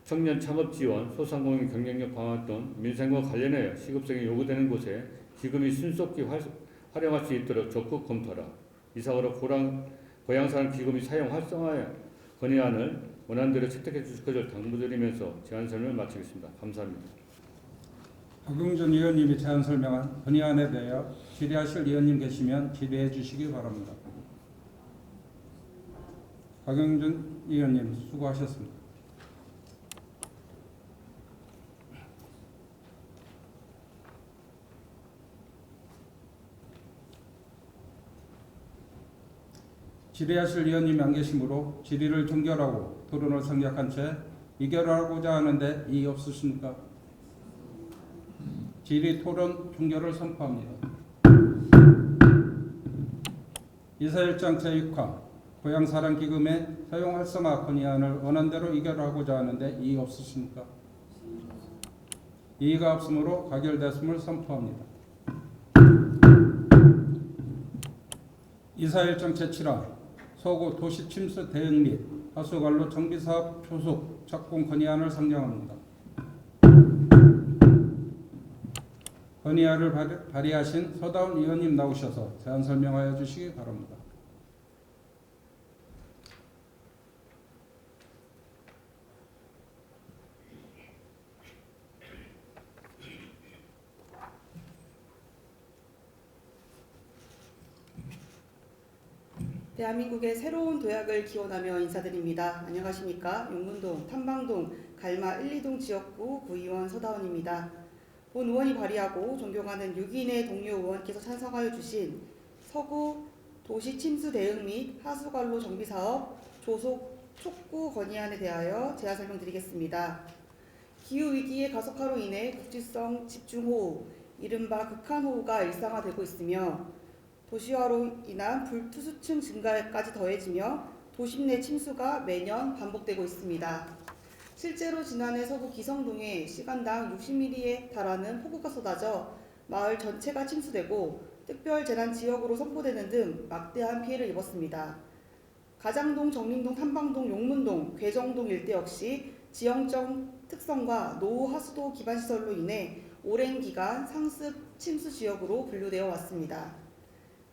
청년 창업 지원, 소상공인 경쟁력 강화 등 민생과 관련하여 시급성이 요구되는 곳에 기금이 신속히 활용할 수 있도록 적극 검토하라. 이상으로 고향사랑 기금의 사용 활성화 건의안을 원안대로 채택해 주실 것을 당부드리면서 제안 설명을 마치겠습니다. 감사합니다. 박용준 의원님이 제안 설명한 건의안에 대하여 질의하실 의원님 계시면 질의해 주시기 바랍니다. 박용준 의원님 수고하셨습니다. 질의하실 의원님이 안 계시므로 질의를 종결하고 토론을 생략한 채 의결하고자 하는데 이의 없으십니까? 질의 토론 종결을 선포합니다. 이사일장 제6화 고향사랑기금의 사용 활성화 건의안을 원안대로 의결하고자 하는데 이의 없으십니까? 이의가 없으므로 가결됐음을 선포합니다. 이사일장 제7화 서구 도시 침수 대응 및 하수관로 정비사업 조속 착공 건의안을 상정합니다. 건의안을 발의하신 서다운 의원님 나오셔서 제안 설명하여 주시기 바랍니다. 대한민국의 새로운 도약을 기원하며 인사드립니다. 안녕하십니까? 용문동, 탐방동, 갈마 1, 2동 지역구 구의원 서다운입니다. 본 의원이 발의하고 존경하는 6인의 동료 의원께서 찬성하여 주신 서구 도시 침수 대응 및 하수관로 정비 사업 조속 촉구 건의안에 대하여 제안 설명드리겠습니다. 기후위기의 가속화로 인해 국지성 집중호우, 이른바 극한호우가 일상화되고 있으며 도시화로 인한 불투수층 증가까지 더해지며 도심 내 침수가 매년 반복되고 있습니다. 실제로 지난해 서구 기성동에 시간당 60mm에 달하는 폭우가 쏟아져 마을 전체가 침수되고 특별재난지역으로 선포되는 등 막대한 피해를 입었습니다. 가장동, 정림동, 탐방동, 용문동, 괴정동 일대 역시 지형적 특성과 노후 하수도 기반시설로 인해 오랜 기간 상습 침수 지역으로 분류되어 왔습니다.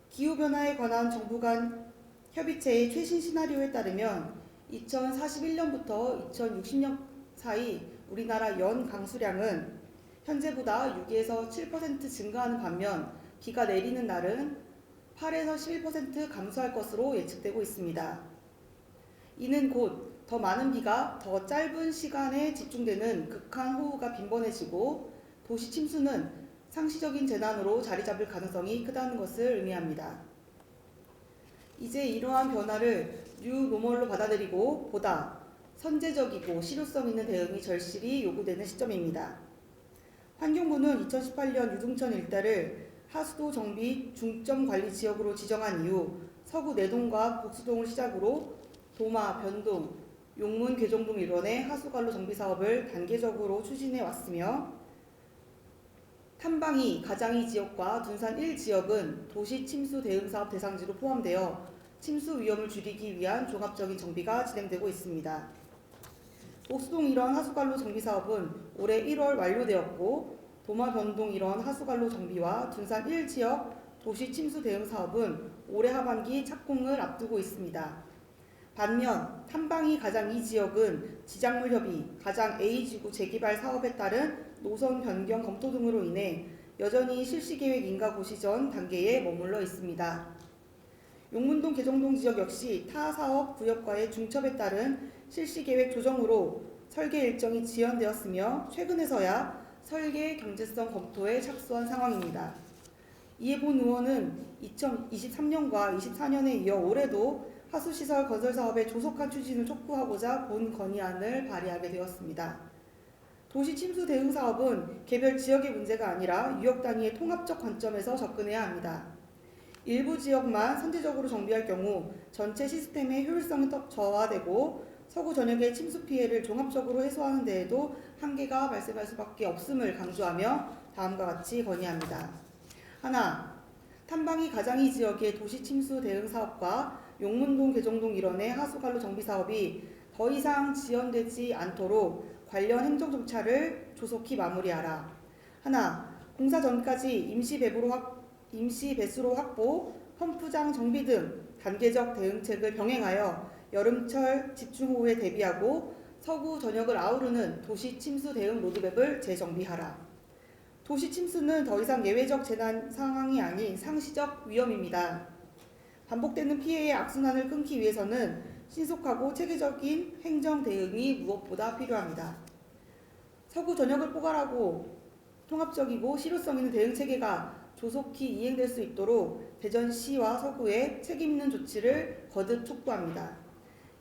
기후변화에 관한 정부 간 협의체의 최신 시나리오에 따르면 2041년부터 2060년 사이 우리나라 연 강수량은 현재보다 6에서 7% 증가하는 반면 비가 내리는 날은 8에서 11% 감소할 것으로 예측되고 있습니다. 이는 곧 더 많은 비가 더 짧은 시간에 집중되는 극한호우가 빈번해지고 도시 침수는 상시적인 재난으로 자리 잡을 가능성이 크다는 것을 의미합니다. 이제 이러한 변화를 뉴노멀로 받아들이고 보다 선제적이고 실효성 있는 대응이 절실히 요구되는 시점입니다. 환경부는 2018년 유등천 일대를 하수도 정비 중점 관리 지역으로 지정한 이후 서구 내동과 복수동을 시작으로 도마, 변동, 용문, 괴정동 일원의 하수관로 정비 사업을 단계적으로 추진해 왔으며 탐방이, 가장이 지역과 둔산 1지역은 도시 침수 대응 사업 대상지로 포함되어 침수 위험을 줄이기 위한 종합적인 정비가 진행되고 있습니다. 복수동 일원 하수관로 정비 사업은 올해 1월 완료되었고 도마 변동 일원 하수관로 정비와 둔산 1지역 도시 침수 대응 사업은 올해 하반기 착공을 앞두고 있습니다. 반면 탐방이 가장 2지역은 지작물 협의, 가장 A지구 재개발 사업에 따른 노선 변경 검토 등으로 인해 여전히 실시계획 인가 고시 전 단계에 머물러 있습니다. 용문동, 괴정동 지역 역시 타 사업 구역과의 중첩에 따른 실시계획 조정으로 설계 일정이 지연되었으며 최근에서야 설계 경제성 검토에 착수한 상황입니다. 이에 본 의원은 2023년과 24년에 이어 올해도 하수시설 건설 사업의 조속한 추진을 촉구하고자 본 건의안을 발의하게 되었습니다. 도시 침수 대응 사업은 개별 지역의 문제가 아니라 유역 단위의 통합적 관점에서 접근해야 합니다. 일부 지역만 선제적으로 정비할 경우 전체 시스템의 효율성이 저하되고 서구 전역의 침수 피해를 종합적으로 해소하는 데에도 한계가 발생할 수밖에 없음을 강조하며 다음과 같이 건의합니다. 하나, 탐방이 가장이 지역의 도시 침수 대응 사업과 용문동, 괴정동 일원의 하수관로 정비 사업이 더 이상 지연되지 않도록 관련 행정 절차를 조속히 마무리하라. 하나, 공사 전까지 임시 배수로 확보, 펌프장 정비 등 단계적 대응책을 병행하여 여름철 집중호우에 대비하고 서구 전역을 아우르는 도시 침수 대응 로드맵을 재정비하라. 도시 침수는 더 이상 예외적 재난 상황이 아닌 상시적 위험입니다. 반복되는 피해의 악순환을 끊기 위해서는 신속하고 체계적인 행정 대응이 무엇보다 필요합니다. 서구 전역을 포괄하고 통합적이고 실효성 있는 대응 체계가 조속히 이행될 수 있도록 대전시와 서구에 책임 있는 조치를 거듭 촉구합니다.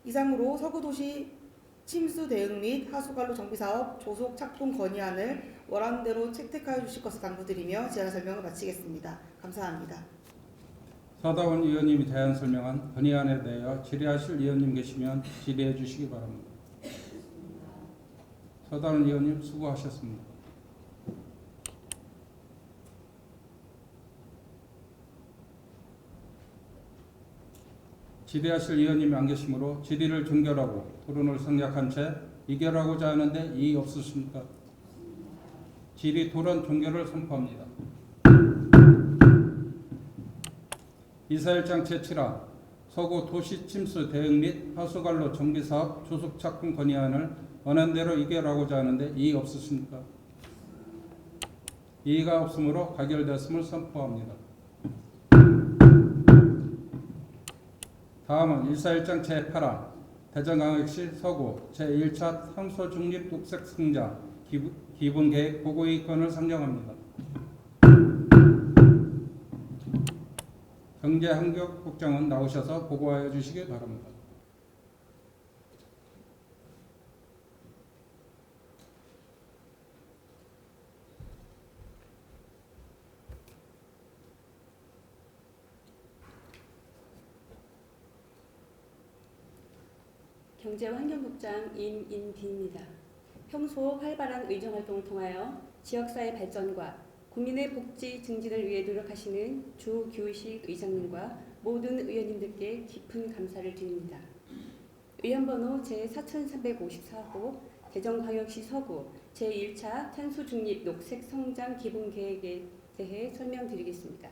이상으로 서구도시 침수 대응 및 하수관로 정비 사업 조속 착공 건의안을 원안대로 채택하여 주실 것을 당부드리며 제안 설명을 마치겠습니다. 감사합니다. 서다원 의원님이 제안 설명한 건의안에 대하여 질의하실 의원님 계시면 질의해 주시기 바랍니다. 서다원 의원님 수고하셨습니다. 질의하실 의원님이 안 계시므로 질의를 종결하고 토론을 생략한 채 의결하고자 하는데 이의 없으십니까? 질의 토론 종결을 선포합니다. 이사일장 제7화 서구 도시 침수 대응 및 하수관로 정비 사업 조속 착공 건의안을 원안대로 의결하고자 하는데 이의 없으십니까? 이의가 없으므로 가결되었음을 선포합니다. 다음은 일사일장 제8화 대전광역시 서구 제1차 탄소중립 녹색성장 기본계획 보고의건을 상정합니다. 경제환경국장은 나오셔서 보고하여 주시기 바랍니다. 경제환경국장 임인비입니다. 평소 활발한 의정활동을 통하여 지역사회 발전과 국민의 복지 증진을 위해 노력하시는 조규식 의장님과 모든 의원님들께 깊은 감사를 드립니다. 의원번호 제4354호 대전광역시 서구 제1차 탄소중립 녹색성장 기본계획에 대해 설명드리겠습니다.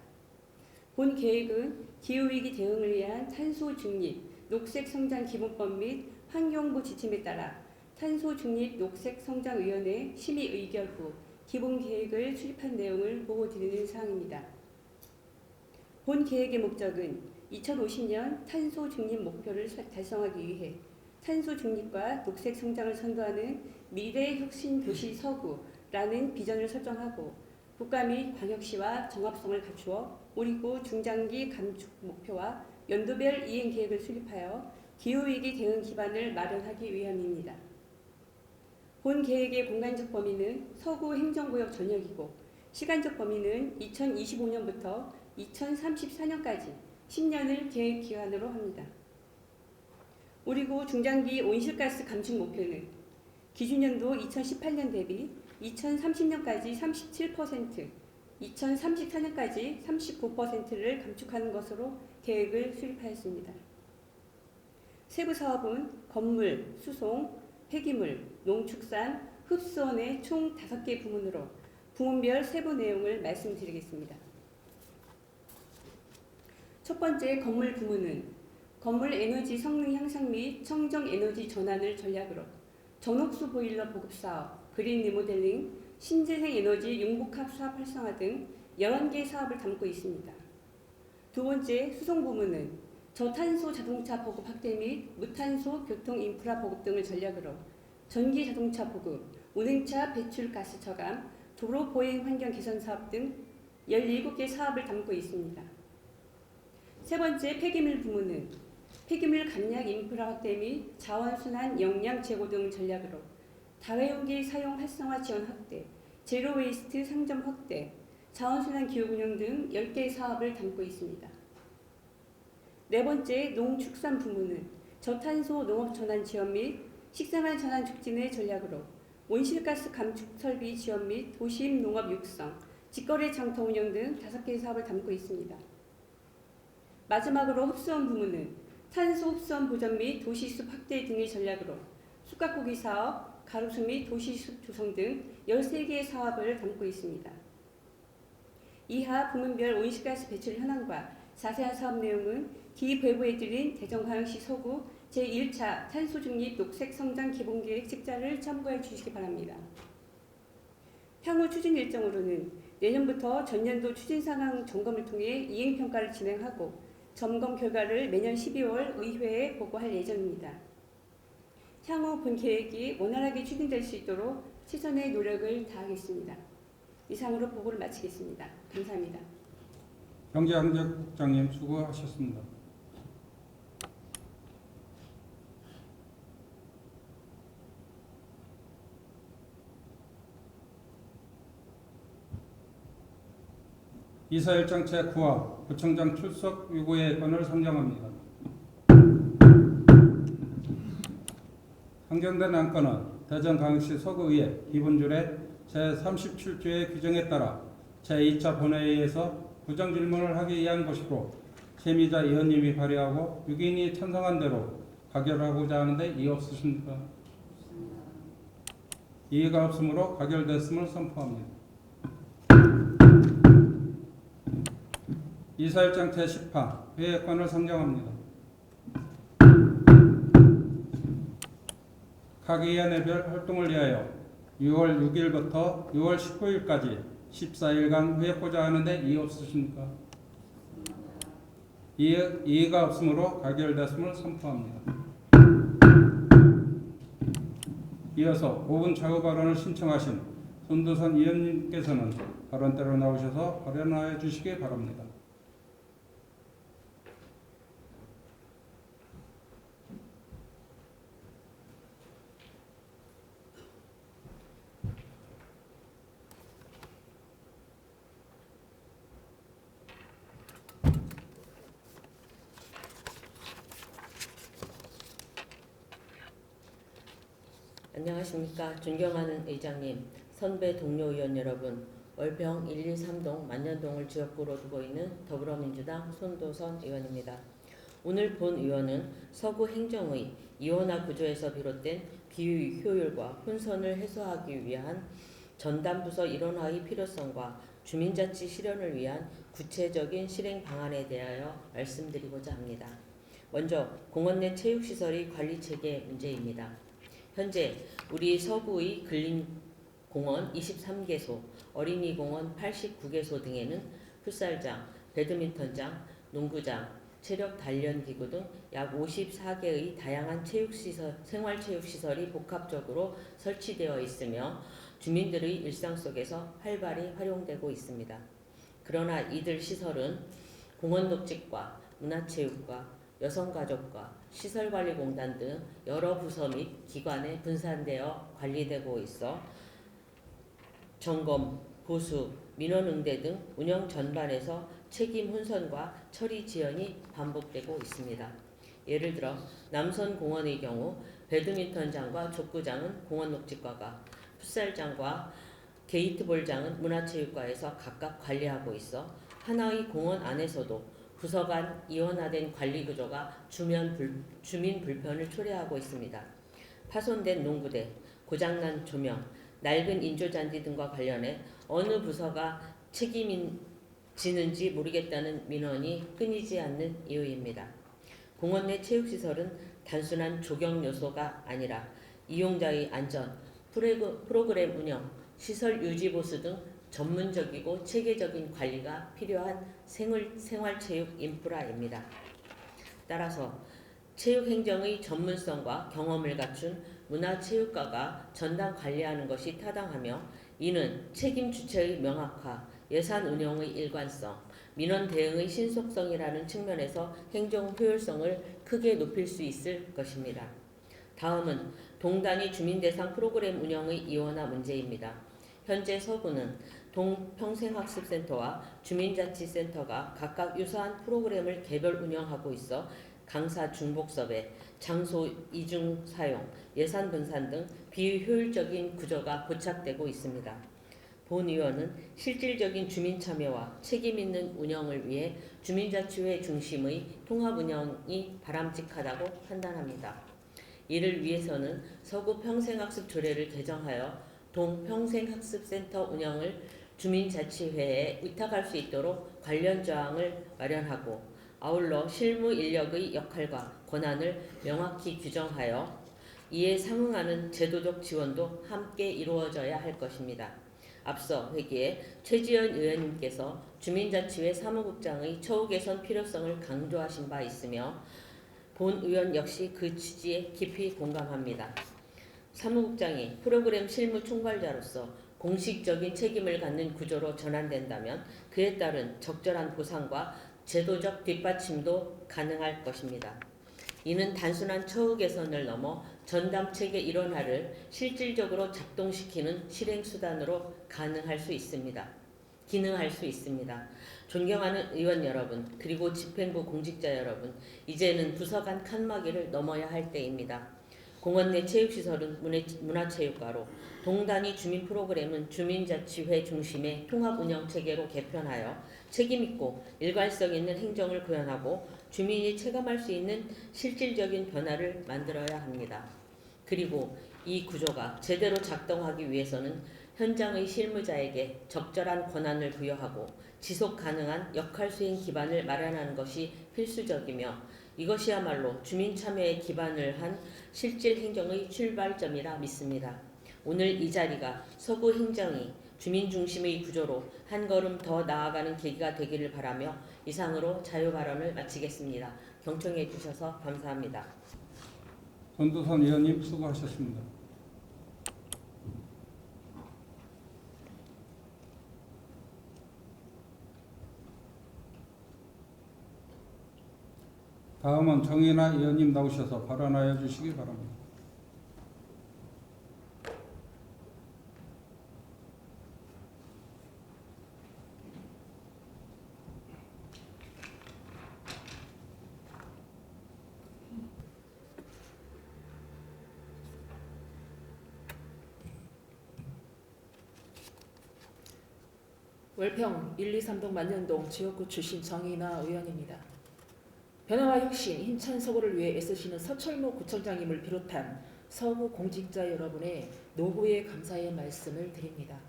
본 계획은 기후위기 대응을 위한 탄소중립 녹색성장 기본법 및 환경부 지침에 따라 탄소중립 녹색성장위원회 심의 의결 후 기본계획을 수립한 내용을 보고드리는 사항입니다. 본 계획의 목적은 2050년 탄소중립 목표를 달성하기 위해 탄소중립과 녹색성장을 선도하는 미래혁신도시 서구라는 비전을 설정하고 국가 및 광역시와 정합성을 갖추어 오리고 중장기 감축 목표와 연도별 이행계획을 수립하여 기후위기 대응 기반을 마련하기 위함입니다. 본 계획의 공간적 범위는 서구 행정구역 전역이고 시간적 범위는 2025년부터 2034년까지 10년을 계획 기간으로 합니다. 오리고 중장기 온실가스 감축 목표는 기준연도 2018년 대비 2030년까지 37%, 2034년까지 39%를 감축하는 것으로 계획을 수립하였습니다. 세부 사업은 건물, 수송, 폐기물, 농축산, 흡수원의 총 5개 부문으로 부문별 세부 내용을 말씀드리겠습니다. 첫 번째 건물 부문은 건물 에너지 성능 향상 및 청정 에너지 전환을 전략으로 전옥수 보일러 보급 사업, 그린 리모델링, 신재생 에너지 융복합 사업 활성화 등 11개 사업을 담고 있습니다. 두 번째 수송 부문은 저탄소 자동차 보급 확대 및 무탄소 교통 인프라 보급 등을 전략으로 전기 자동차 보급, 운행차 배출가스 저감, 도로 보행 환경 개선 사업 등 17개 사업을 담고 있습니다. 세 번째 폐기물 부문은 폐기물 감량 인프라 확대 및 자원순환 역량 제고 등 전략으로 다회용기 사용 활성화 지원 확대, 제로 웨이스트 상점 확대, 자원순환 기업운영 등 10개의 사업을 담고 있습니다. 네 번째 농축산 부문은 저탄소 농업 전환 지원 및 식생활 전환 촉진의 전략으로 온실가스 감축 설비 지원 및 도심 농업 육성, 직거래 장터 운영 등 5개의 사업을 담고 있습니다. 마지막으로 흡수원 부문은 탄소 흡수원 보전 및 도시숲 확대 등의 전략으로 숯가꾸기 사업, 가로수 및 도시숲 조성 등 13개의 사업을 담고 있습니다. 이하 부문별 온실가스 배출 현황과 자세한 사업 내용은 기배부해드린 대전광역시 서구 제1차 탄소중립 녹색성장 기본계획 책자를 참고해 주시기 바랍니다. 향후 추진 일정으로는 내년부터 전년도 추진 상황 점검을 통해 이행 평가를 진행하고 점검 결과를 매년 12월 의회에 보고할 예정입니다. 향후 본 계획이 원활하게 추진될 수 있도록 최선의 노력을 다하겠습니다. 이상으로 보고를 마치겠습니다. 감사합니다. 경제안전국장님 수고하셨습니다. 이사일장 제9화 구청장 출석 요구의 건을 상정합니다. 상정된 안건은 대전광역시 서구의회 기본줄의 제37조의 규정에 따라 제2차 본회의에서 부정질문을 하기 위한 것이고 채미자 의원님이 발의하고 6인이 찬성한 대로 가결하고자 하는데 이의 없으십니까? 이의가 없으므로 가결됐음을 선포합니다. 이사일장 제10화 회의권을 상정합니다. 각 위원회별 활동을 위하여 6월 6일부터 6월 19일까지 14일간 회의하고자 하는데 이의 없으십니까? 이의가 없으므로 가결됐음을 선포합니다. 이어서 5분 차후 발언을 신청하신 손도선 의원님께서는 발언대로 나오셔서 발언하여 주시기 바랍니다. 안녕하십니까. 존경하는 의장님, 선배 동료 의원 여러분, 월평 123동 만년동을 지역구로 두고 있는 더불어민주당 손도선 의원입니다. 오늘 본 의원은 서구 행정의 이원화 구조에서 비롯된 비효율과 혼선을 해소하기 위한 전담부서 일원화의 필요성과 주민자치 실현을 위한 구체적인 실행 방안에 대하여 말씀드리고자 합니다. 먼저 공원 내 체육시설의 관리체계 문제입니다. 현재 우리 서구의 근린공원 23개소, 어린이공원 89개소 등에는 풋살장, 배드민턴장, 농구장, 체력 단련기구 등 약 54개의 다양한 체육시설, 생활체육시설이 복합적으로 설치되어 있으며 주민들의 일상 속에서 활발히 활용되고 있습니다. 그러나 이들 시설은 공원녹지과 문화체육과 여성가족과 시설관리공단 등 여러 부서 및 기관에 분산되어 관리되고 있어 점검, 보수, 민원응대 등 운영 전반에서 책임 혼선과 처리 지연이 반복되고 있습니다. 예를 들어 남선공원의 경우 배드민턴장과 족구장은 공원녹지과가, 풋살장과 게이트볼장은 문화체육과에서 각각 관리하고 있어 하나의 공원 안에서도 부서 간 이원화된 관리 구조가 주민 불편을 초래하고 있습니다. 파손된 농구대, 고장난 조명, 낡은 인조잔디 등과 관련해 어느 부서가 책임지는지 모르겠다는 민원이 끊이지 않는 이유입니다. 공원 내 체육시설은 단순한 조경 요소가 아니라 이용자의 안전, 프로그램 운영, 시설 유지 보수 등 전문적이고 체계적인 관리가 필요한 생활체육 인프라입니다. 따라서 체육행정의 전문성과 경험을 갖춘 문화체육과가 전담 관리하는 것이 타당하며 이는 책임 주체의 명확화, 예산 운영의 일관성, 민원 대응의 신속성이라는 측면에서 행정 효율성을 크게 높일 수 있을 것입니다. 다음은 동단위 주민대상 프로그램 운영의 이원화 문제입니다. 현재 서구는 동평생학습센터와 주민자치센터가 각각 유사한 프로그램을 개별 운영하고 있어 강사 중복 섭외, 장소 이중 사용, 예산 분산 등 비효율적인 구조가 포착되고 있습니다. 본 의원은 실질적인 주민 참여와 책임 있는 운영을 위해 주민자치회 중심의 통합 운영이 바람직하다고 판단합니다. 이를 위해서는 서구 평생학습 조례를 개정하여 동평생학습센터 운영을 주민자치회에 위탁할 수 있도록 관련 조항을 마련하고 아울러 실무 인력의 역할과 권한을 명확히 규정하여 이에 상응하는 제도적 지원도 함께 이루어져야 할 것입니다. 앞서 회기에 최지연 의원님께서 주민자치회 사무국장의 처우 개선 필요성을 강조하신 바 있으며 본 의원 역시 그 취지에 깊이 공감합니다. 사무국장이 프로그램 실무 총괄자로서 공식적인 책임을 갖는 구조로 전환된다면 그에 따른 적절한 보상과 제도적 뒷받침도 가능할 것입니다. 이는 단순한 처우 개선을 넘어 전담체계 일원화를 실질적으로 작동시키는 실행수단으로 기능할 수 있습니다. 존경하는 의원 여러분, 그리고 집행부 공직자 여러분, 이제는 부서 간 칸막이를 넘어야 할 때입니다. 공원 내 체육시설은 문화체육과로, 동단위 주민 프로그램은 주민자치회 중심의 통합운영체계로 개편하여 책임있고 일관성 있는 행정을 구현하고 주민이 체감할 수 있는 실질적인 변화를 만들어야 합니다. 그리고 이 구조가 제대로 작동하기 위해서는 현장의 실무자에게 적절한 권한을 부여하고 지속 가능한 역할 수행 기반을 마련하는 것이 필수적이며 이것이야말로 주민 참여에 기반을 한 실질 행정의 출발점이라 믿습니다. 오늘 이 자리가 서구 행정이 주민 중심의 구조로 한 걸음 더 나아가는 계기가 되기를 바라며 이상으로 자유 발언을 마치겠습니다. 경청해 주셔서 감사합니다. 전두선 의원님 수고하셨습니다. 다음은 정인아 의원님 나오셔서 발언하여 주시기 바랍니다. 월평 1, 2, 3동 만년동 지역구 출신 정인아 의원입니다. 변화와 혁신, 힘찬 서구를 위해 애쓰시는 서철모 구청장님을 비롯한 서구 공직자 여러분의 노고에 감사의 말씀을 드립니다.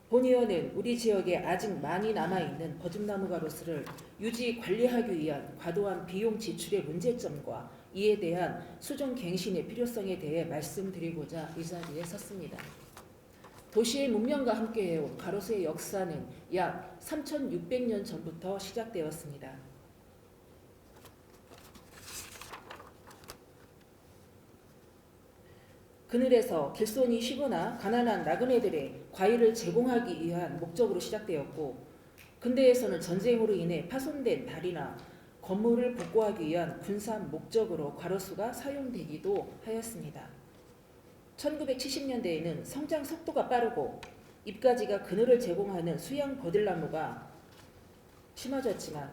본 의원은 우리 지역에 아직 많이 남아있는 버즘나무 가로수를 유지 관리하기 위한 과도한 비용 지출의 문제점과 이에 대한 수정 갱신의 필요성에 대해 말씀드리고자 이 자리에 섰습니다. 도시의 문명과 함께해온 가로수의 역사는 약 3,600년 전부터 시작되었습니다. 그늘에서 길손이 쉬거나 가난한 나그네들의 과일을 제공하기 위한 목적으로 시작되었고, 근대에서는 전쟁으로 인해 파손된 다리나 건물을 복구하기 위한 군산 목적으로 가로수가 사용되기도 하였습니다. 1970년대에는 성장 속도가 빠르고 잎가지가 그늘을 제공하는 수양 버들나무가 심어졌지만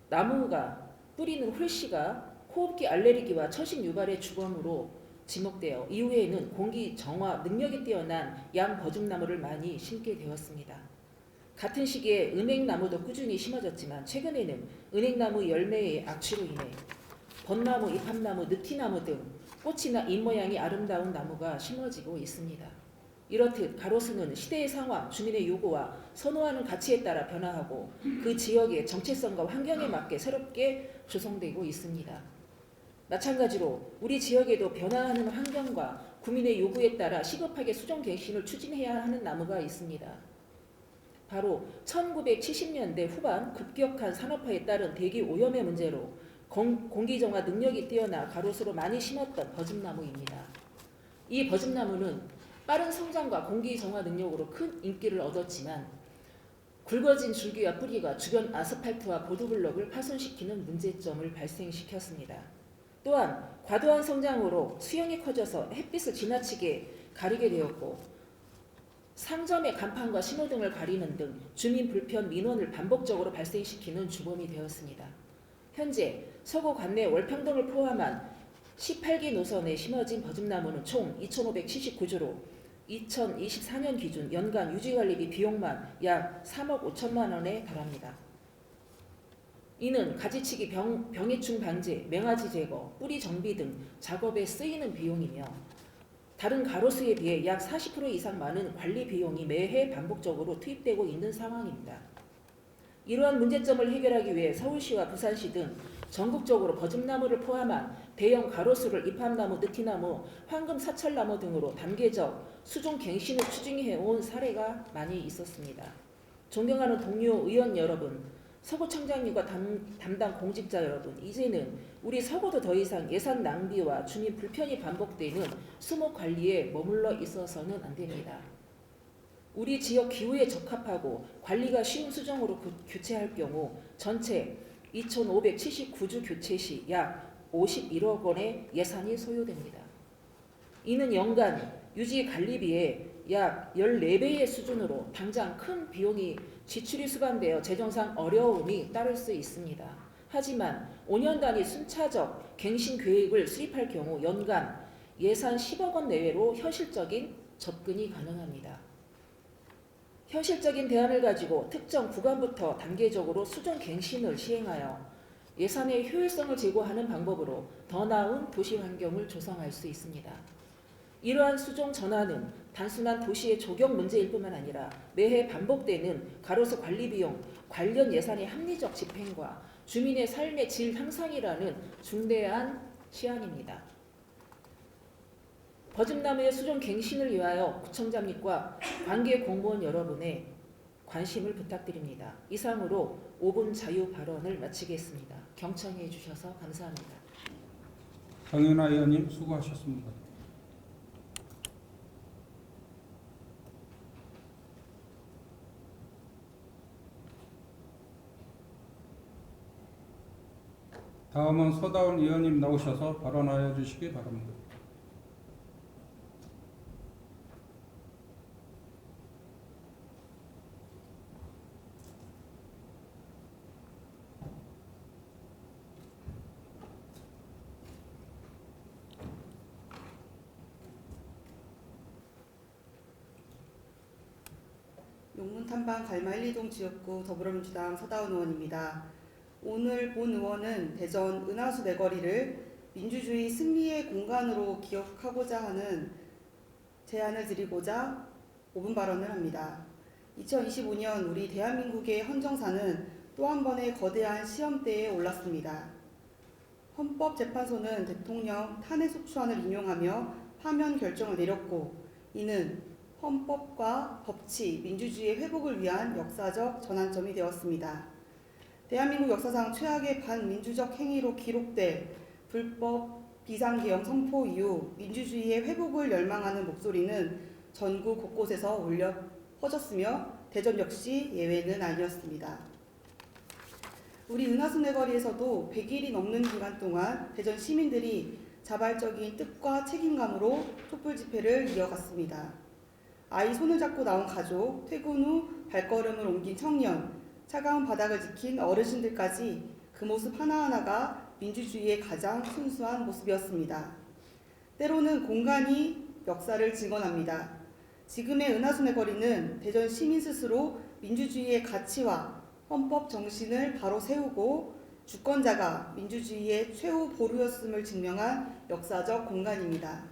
나무가 뿌리는 홀씨가 호흡기 알레르기와 처신 유발의 주범으로 지목되어 이후에는 공기 정화 능력이 뛰어난 양 버즘나무를 많이 심게 되었습니다. 같은 시기에 은행나무도 꾸준히 심어졌지만 최근에는 은행나무 열매의 악취로 인해 벚나무, 이팝나무, 느티나무 등 꽃이나 잎 모양이 아름다운 나무가 심어지고 있습니다. 이렇듯 가로수는 시대의 상황, 주민의 요구와 선호하는 가치에 따라 변화하고 그 지역의 정체성과 환경에 맞게 새롭게 조성되고 있습니다. 마찬가지로 우리 지역에도 변화하는 환경과 국민의 요구에 따라 시급하게 수정 갱신을 추진해야 하는 나무가 있습니다. 바로 1970년대 후반 급격한 산업화에 따른 대기 오염의 문제로 공기정화 능력이 뛰어나 가로수로 많이 심었던 버즘나무입니다. 이 버즘나무는 빠른 성장과 공기정화 능력으로 큰 인기를 얻었지만 굵어진 줄기와 뿌리가 주변 아스팔트와 보도블럭을 파손시키는 문제점을 발생시켰습니다. 또한 과도한 성장으로 수영이 커져서 햇빛을 지나치게 가리게 되었고 상점의 간판과 신호등을 가리는 등 주민 불편 민원을 반복적으로 발생시키는 주범이 되었습니다. 현재 서구 관내 월평동을 포함한 18기 노선에 심어진 버즘나무는 총 2,579주로 2024년 기준 연간 유지관리비 비용만 약 3억 5천만 원에 달합니다. 이는 가지치기 병해충 방제, 맹아지 제거, 뿌리 정비 등 작업에 쓰이는 비용이며 다른 가로수에 비해 약 40% 이상 많은 관리 비용이 매해 반복적으로 투입되고 있는 상황입니다. 이러한 문제점을 해결하기 위해 서울시와 부산시 등 전국적으로 버즘나무를 포함한 대형 가로수를 이팝나무, 느티나무, 황금 사철나무 등으로 단계적 수종 갱신을 추진해온 사례가 많이 있었습니다. 존경하는 동료 의원 여러분, 서구청장님과 담당 공직자 여러분, 이제는 우리 서구도 더 이상 예산 낭비와 주민 불편이 반복되는 수목 관리에 머물러 있어서는 안 됩니다. 우리 지역 기후에 적합하고 관리가 쉬운 수종으로 교체할 경우 전체 2,579주 교체 시 약 51억 원의 예산이 소요됩니다. 이는 연간 유지 관리비의 약 14배의 수준으로 당장 큰 비용이 지출이 수반되어 재정상 어려움이 따를 수 있습니다. 하지만 5년 단위 순차적 갱신 계획을 수립할 경우 연간 예산 10억 원 내외로 현실적인 접근이 가능합니다. 현실적인 대안을 가지고 특정 구간부터 단계적으로 수종 갱신을 시행하여 예산의 효율성을 제고하는 방법으로 더 나은 도시 환경을 조성할 수 있습니다. 이러한 수종 전환은 단순한 도시의 조경 문제일 뿐만 아니라 매해 반복되는 가로수 관리 비용 관련 예산의 합리적 집행과 주민의 삶의 질 향상이라는 중대한 시안입니다. 버즘나무의 수종 갱신을 위하여 구청장 및과 관계 공무원 여러분의 관심을 부탁드립니다. 이상으로 5분 자유 발언을 마치겠습니다. 경청해 주셔서 감사합니다. 정윤아 의원님 수고하셨습니다. 다음은 서다운 의원님 나오셔서 발언하여 주시기 바랍니다. 용문탐방 갈마 1, 2동 지역구 더불어민주당 서다운 의원입니다. 오늘 본 의원은 대전 은하수 내거리를 민주주의 승리의 공간으로 기억하고자 하는 제안을 드리고자 5분 발언을 합니다. 2025년 우리 대한민국의 헌정사는 또 한 번의 거대한 시험대에 올랐습니다. 헌법재판소는 대통령 탄핵소추안을 인용하며 파면 결정을 내렸고 이는 헌법과 법치, 민주주의의 회복을 위한 역사적 전환점이 되었습니다. 대한민국 역사상 최악의 반민주적 행위로 기록될 불법 비상계엄 선포 이후 민주주의의 회복을 열망하는 목소리는 전국 곳곳에서 울려 퍼졌으며 대전 역시 예외는 아니었습니다. 우리 은하수 내거리에서도 100일이 넘는 기간 동안 대전 시민들이 자발적인 뜻과 책임감으로 촛불 집회를 이어갔습니다. 아이 손을 잡고 나온 가족, 퇴근 후 발걸음을 옮긴 청년, 차가운 바닥을 지킨 어르신들까지 그 모습 하나하나가 민주주의의 가장 순수한 모습이었습니다. 때로는 공간이 역사를 증언합니다. 지금의 은하수 내거리는 대전 시민 스스로 민주주의의 가치와 헌법 정신을 바로 세우고 주권자가 민주주의의 최후 보루였음을 증명한 역사적 공간입니다.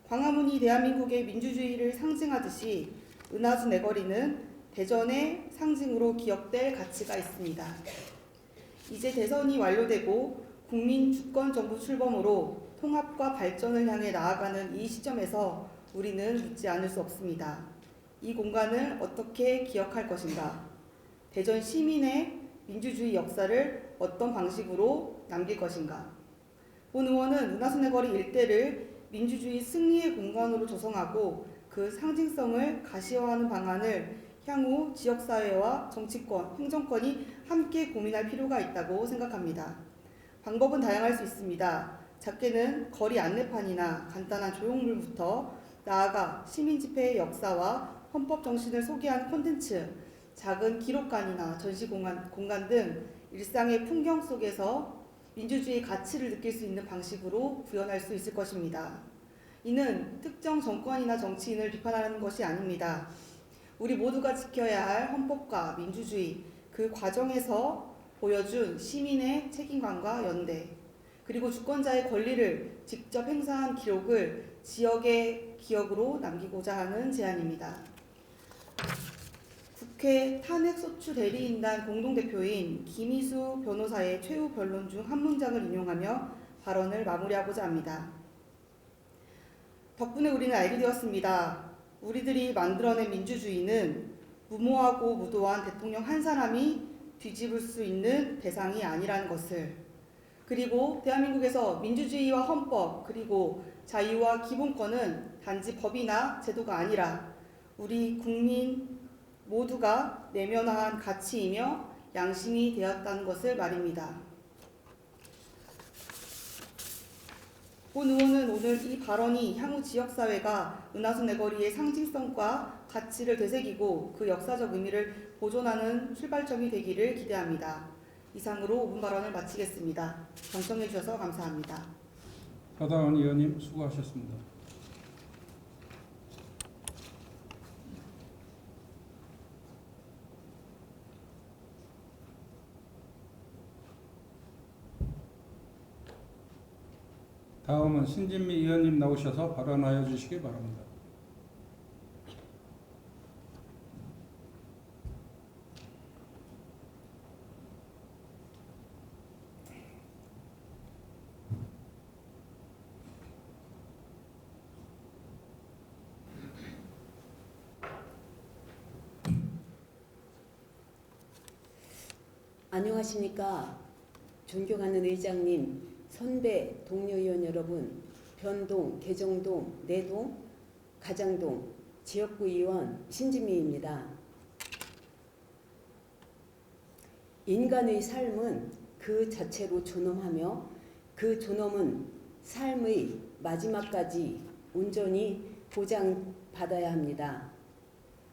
광화문이 대한민국의 민주주의를 상징하듯이 은하수 내거리는 대전의 상징으로 기억될 가치가 있습니다. 이제 대선이 완료되고 국민 주권 정부 출범으로 통합과 발전을 향해 나아가는 이 시점에서 우리는 묻지 않을 수 없습니다. 이 공간을 어떻게 기억할 것인가? 대전 시민의 민주주의 역사를 어떤 방식으로 남길 것인가? 본 의원은 은하수 내거리 일대를 민주주의 승리의 공간으로 조성하고 그 상징성을 가시화하는 방안을 향후 지역사회와 정치권, 행정권이 함께 고민할 필요가 있다고 생각합니다. 방법은 다양할 수 있습니다. 작게는 거리 안내판이나 간단한 조형물부터 나아가 시민집회의 역사와 헌법 정신을 소개하는 콘텐츠, 작은 기록관이나 전시공간 등 일상의 풍경 속에서 민주주의 가치를 느낄 수 있는 방식으로 구현할 수 있을 것입니다. 이는 특정 정권이나 정치인을 비판하는 것이 아닙니다. 우리 모두가 지켜야 할 헌법과 민주주의, 그 과정에서 보여준 시민의 책임감과 연대, 그리고 주권자의 권리를 직접 행사한 기록을 지역의 기억으로 남기고자 하는 제안입니다. 국회 탄핵소추 대리인단 공동대표인 김희수 변호사의 최후 변론 중 한 문장을 인용하며 발언을 마무리하고자 합니다. 덕분에 우리는 알게 되었습니다. 우리들이 만들어낸 민주주의는 무모하고 무도한 대통령 한 사람이 뒤집을 수 있는 대상이 아니라는 것을, 그리고 대한민국에서 민주주의와 헌법 그리고 자유와 기본권은 단지 법이나 제도가 아니라 우리 국민 모두가 내면화한 가치이며 양심이 되었다는 것을 말입니다. 본 의원은 오늘 이 발언이 향후 지역사회가 은하수 내거리의 상징성과 가치를 되새기고 그 역사적 의미를 보존하는 출발점이 되기를 기대합니다. 이상으로 5분 발언을 마치겠습니다. 경청해 주셔서 감사합니다. 서다원 의원님 수고하셨습니다. 다음은 신진미 의원님 나오셔서 발언하여 주시기 바랍니다. 안녕하십니까. 존경하는 의장님, 선배 동료의원 여러분, 변동, 개정동, 내동, 가장동 지역구 의원 신진미입니다. 인간의 삶은 그 자체로 존엄하며 그 존엄은 삶의 마지막까지 온전히 보장받아야 합니다.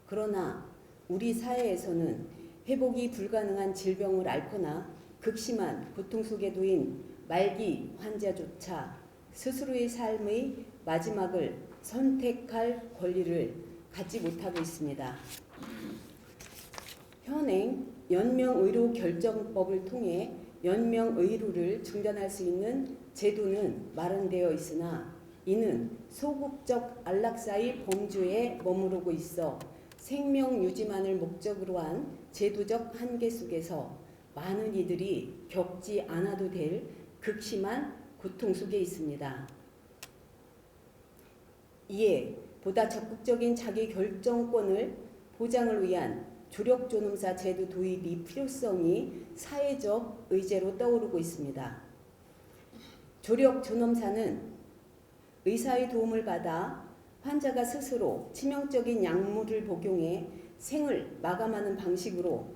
그러나 우리 사회에서는 회복이 불가능한 질병을 앓거나 극심한 고통 속에 놓인 말기 환자조차 스스로의 삶의 마지막을 선택할 권리를 갖지 못하고 있습니다. 현행 연명의료결정법을 통해 연명의료를 중단할 수 있는 제도는 마련되어 있으나 이는 소극적 안락사의 범주에 머무르고 있어 생명 유지만을 목적으로 한 제도적 한계 속에서 많은 이들이 겪지 않아도 될 극심한 고통 속에 있습니다. 이에 보다 적극적인 자기 결정권을 보장을 위한 조력존엄사 제도 도입이 필요성이 사회적 의제로 떠오르고 있습니다. 조력존엄사는 의사의 도움을 받아 환자가 스스로 치명적인 약물을 복용해 생을 마감하는 방식으로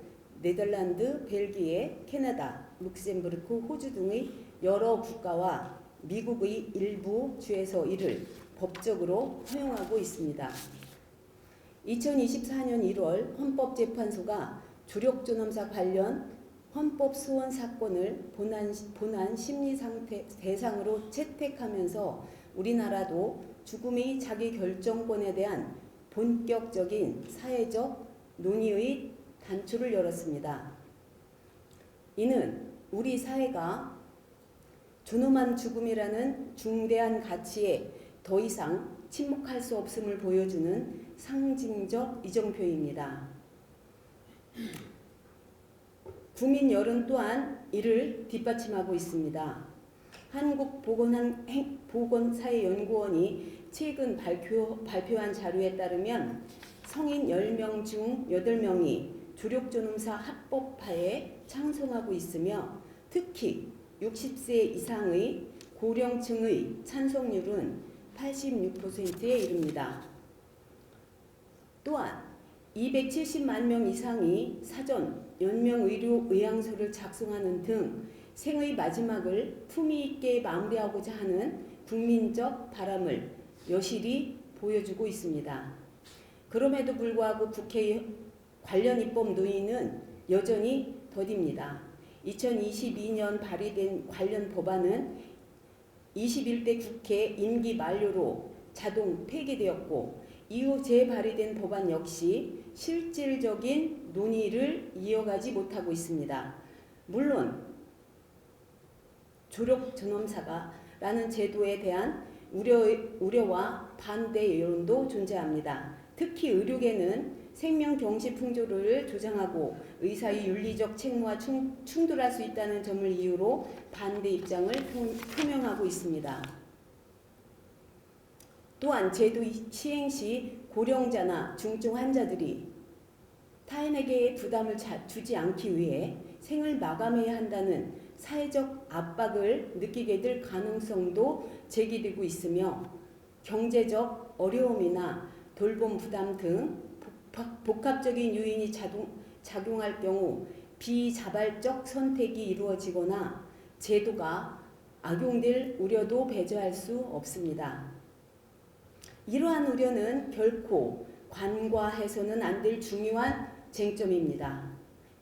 네덜란드, 벨기에, 캐나다, 룩셈부르크, 호주 등의 여러 국가와 미국의 일부 주에서 이를 법적으로 허용하고 있습니다. 2024년 1월 헌법재판소가 조력존엄사 관련 헌법소원 사건을 본안 심리 상태 대상으로 채택하면서 우리나라도 죽음의 자기결정권에 대한 본격적인 사회적 논의의 단초를 열었습니다. 이는 우리 사회가 존엄한 죽음이라는 중대한 가치에 더 이상 침묵할 수 없음을 보여주는 상징적 이정표입니다. 국민 여론 또한 이를 뒷받침하고 있습니다. 한국보건사회연구원이 최근 발표한 자료에 따르면 성인 10명 중 8명이 조력존엄사 합법화에 찬성하고 있으며 특히 60세 이상의 고령층의 찬성률은 86%에 이릅니다. 또한 270만 명 이상이 사전 연명의료의향서를 작성하는 등 생의 마지막을 품위 있게 마무리하고자 하는 국민적 바람을 여실히 보여주고 있습니다. 그럼에도 불구하고 국회 관련 입법 논의는 여전히 더딥니다. 2022년 발의된 관련 법안은 21대 국회 임기 만료로 자동 폐기되었고 이후 재발의된 법안 역시 실질적인 논의를 이어가지 못하고 있습니다. 물론 조력존엄사라는 제도에 대한 우려와 반대 여론도 존재합니다. 특히 의료계는 생명 병시 풍조를 조장하고 의사의 윤리적 책무와 충돌할 수 있다는 점을 이유로 반대 입장을 표명하고 있습니다. 또한 제도 시행 시 고령자나 중증 환자들이 타인에게 부담을 주지 않기 위해 생을 마감해야 한다는 사회적 압박을 느끼게 될 가능성도 제기되고 있으며 경제적 어려움이나 돌봄 부담 등 복합적인 요인이 작용할 경우 비자발적 선택이 이루어지거나 제도가 악용될 우려도 배제할 수 없습니다. 이러한 우려는 결코 간과해서는 안 될 중요한 쟁점입니다.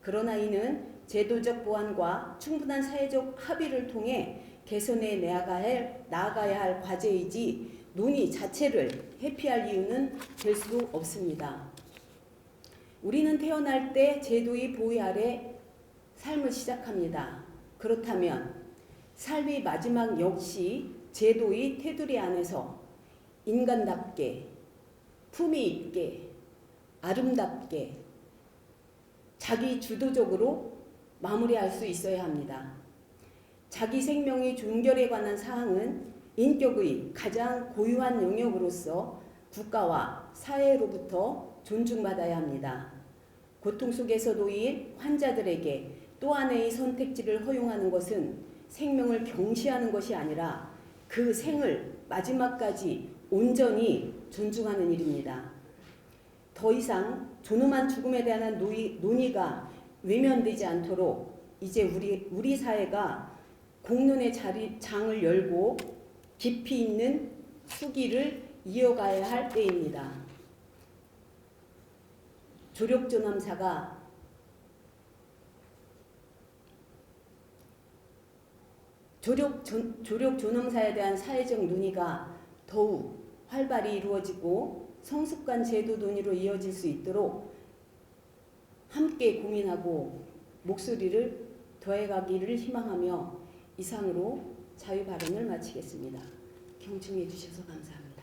그러나 이는 제도적 보완과 충분한 사회적 합의를 통해 개선해 나아가야 할 과제이지 논의 자체를 회피할 이유는 될 수 없습니다. 우리는 태어날 때 제도의 보호 아래 삶을 시작합니다. 그렇다면 삶의 마지막 역시 제도의 테두리 안에서 인간답게, 품위 있게, 아름답게, 자기 주도적으로 마무리할 수 있어야 합니다. 자기 생명의 종결에 관한 사항은 인격의 가장 고유한 영역으로서 국가와 사회로부터 존중받아야 합니다. 고통 속에서 놓인 환자들에게 또 하나의 선택지를 허용하는 것은 생명을 경시하는 것이 아니라 그 생을 마지막까지 온전히 존중하는 일입니다. 더 이상 존엄한 죽음에 대한 논의가 외면되지 않도록 이제 우리 사회가 공론의 장을 열고 깊이 있는 수기를 이어가야 할 때입니다. 조력 존엄사에 대한 사회적 논의가 더욱 활발히 이루어지고 성숙한 제도 논의로 이어질 수 있도록 함께 고민하고 목소리를 더해가기를 희망하며 이상으로 자유발언을 마치겠습니다. 경청해 주셔서 감사합니다.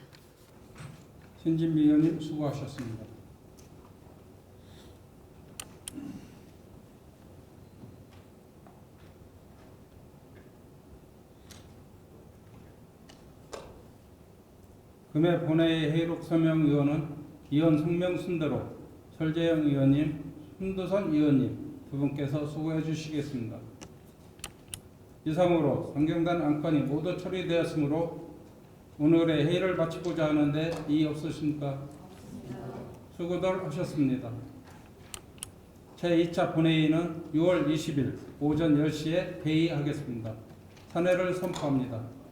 신진미 의원님 수고하셨습니다. 금해 본회의 회의록 서명 의원은 의원 성명 순대로 설재영 의원님, 손두선 의원님 두 분께서 수고해 주시겠습니다. 이상으로 상경단 안건이 모두 처리되었으므로 오늘의 회의를 마치고자 하는데 이의 없으십니까? 수고들 하셨습니다. 제2차 본회의는 6월 20일 오전 10시에 회의하겠습니다. 산회를 선포합니다.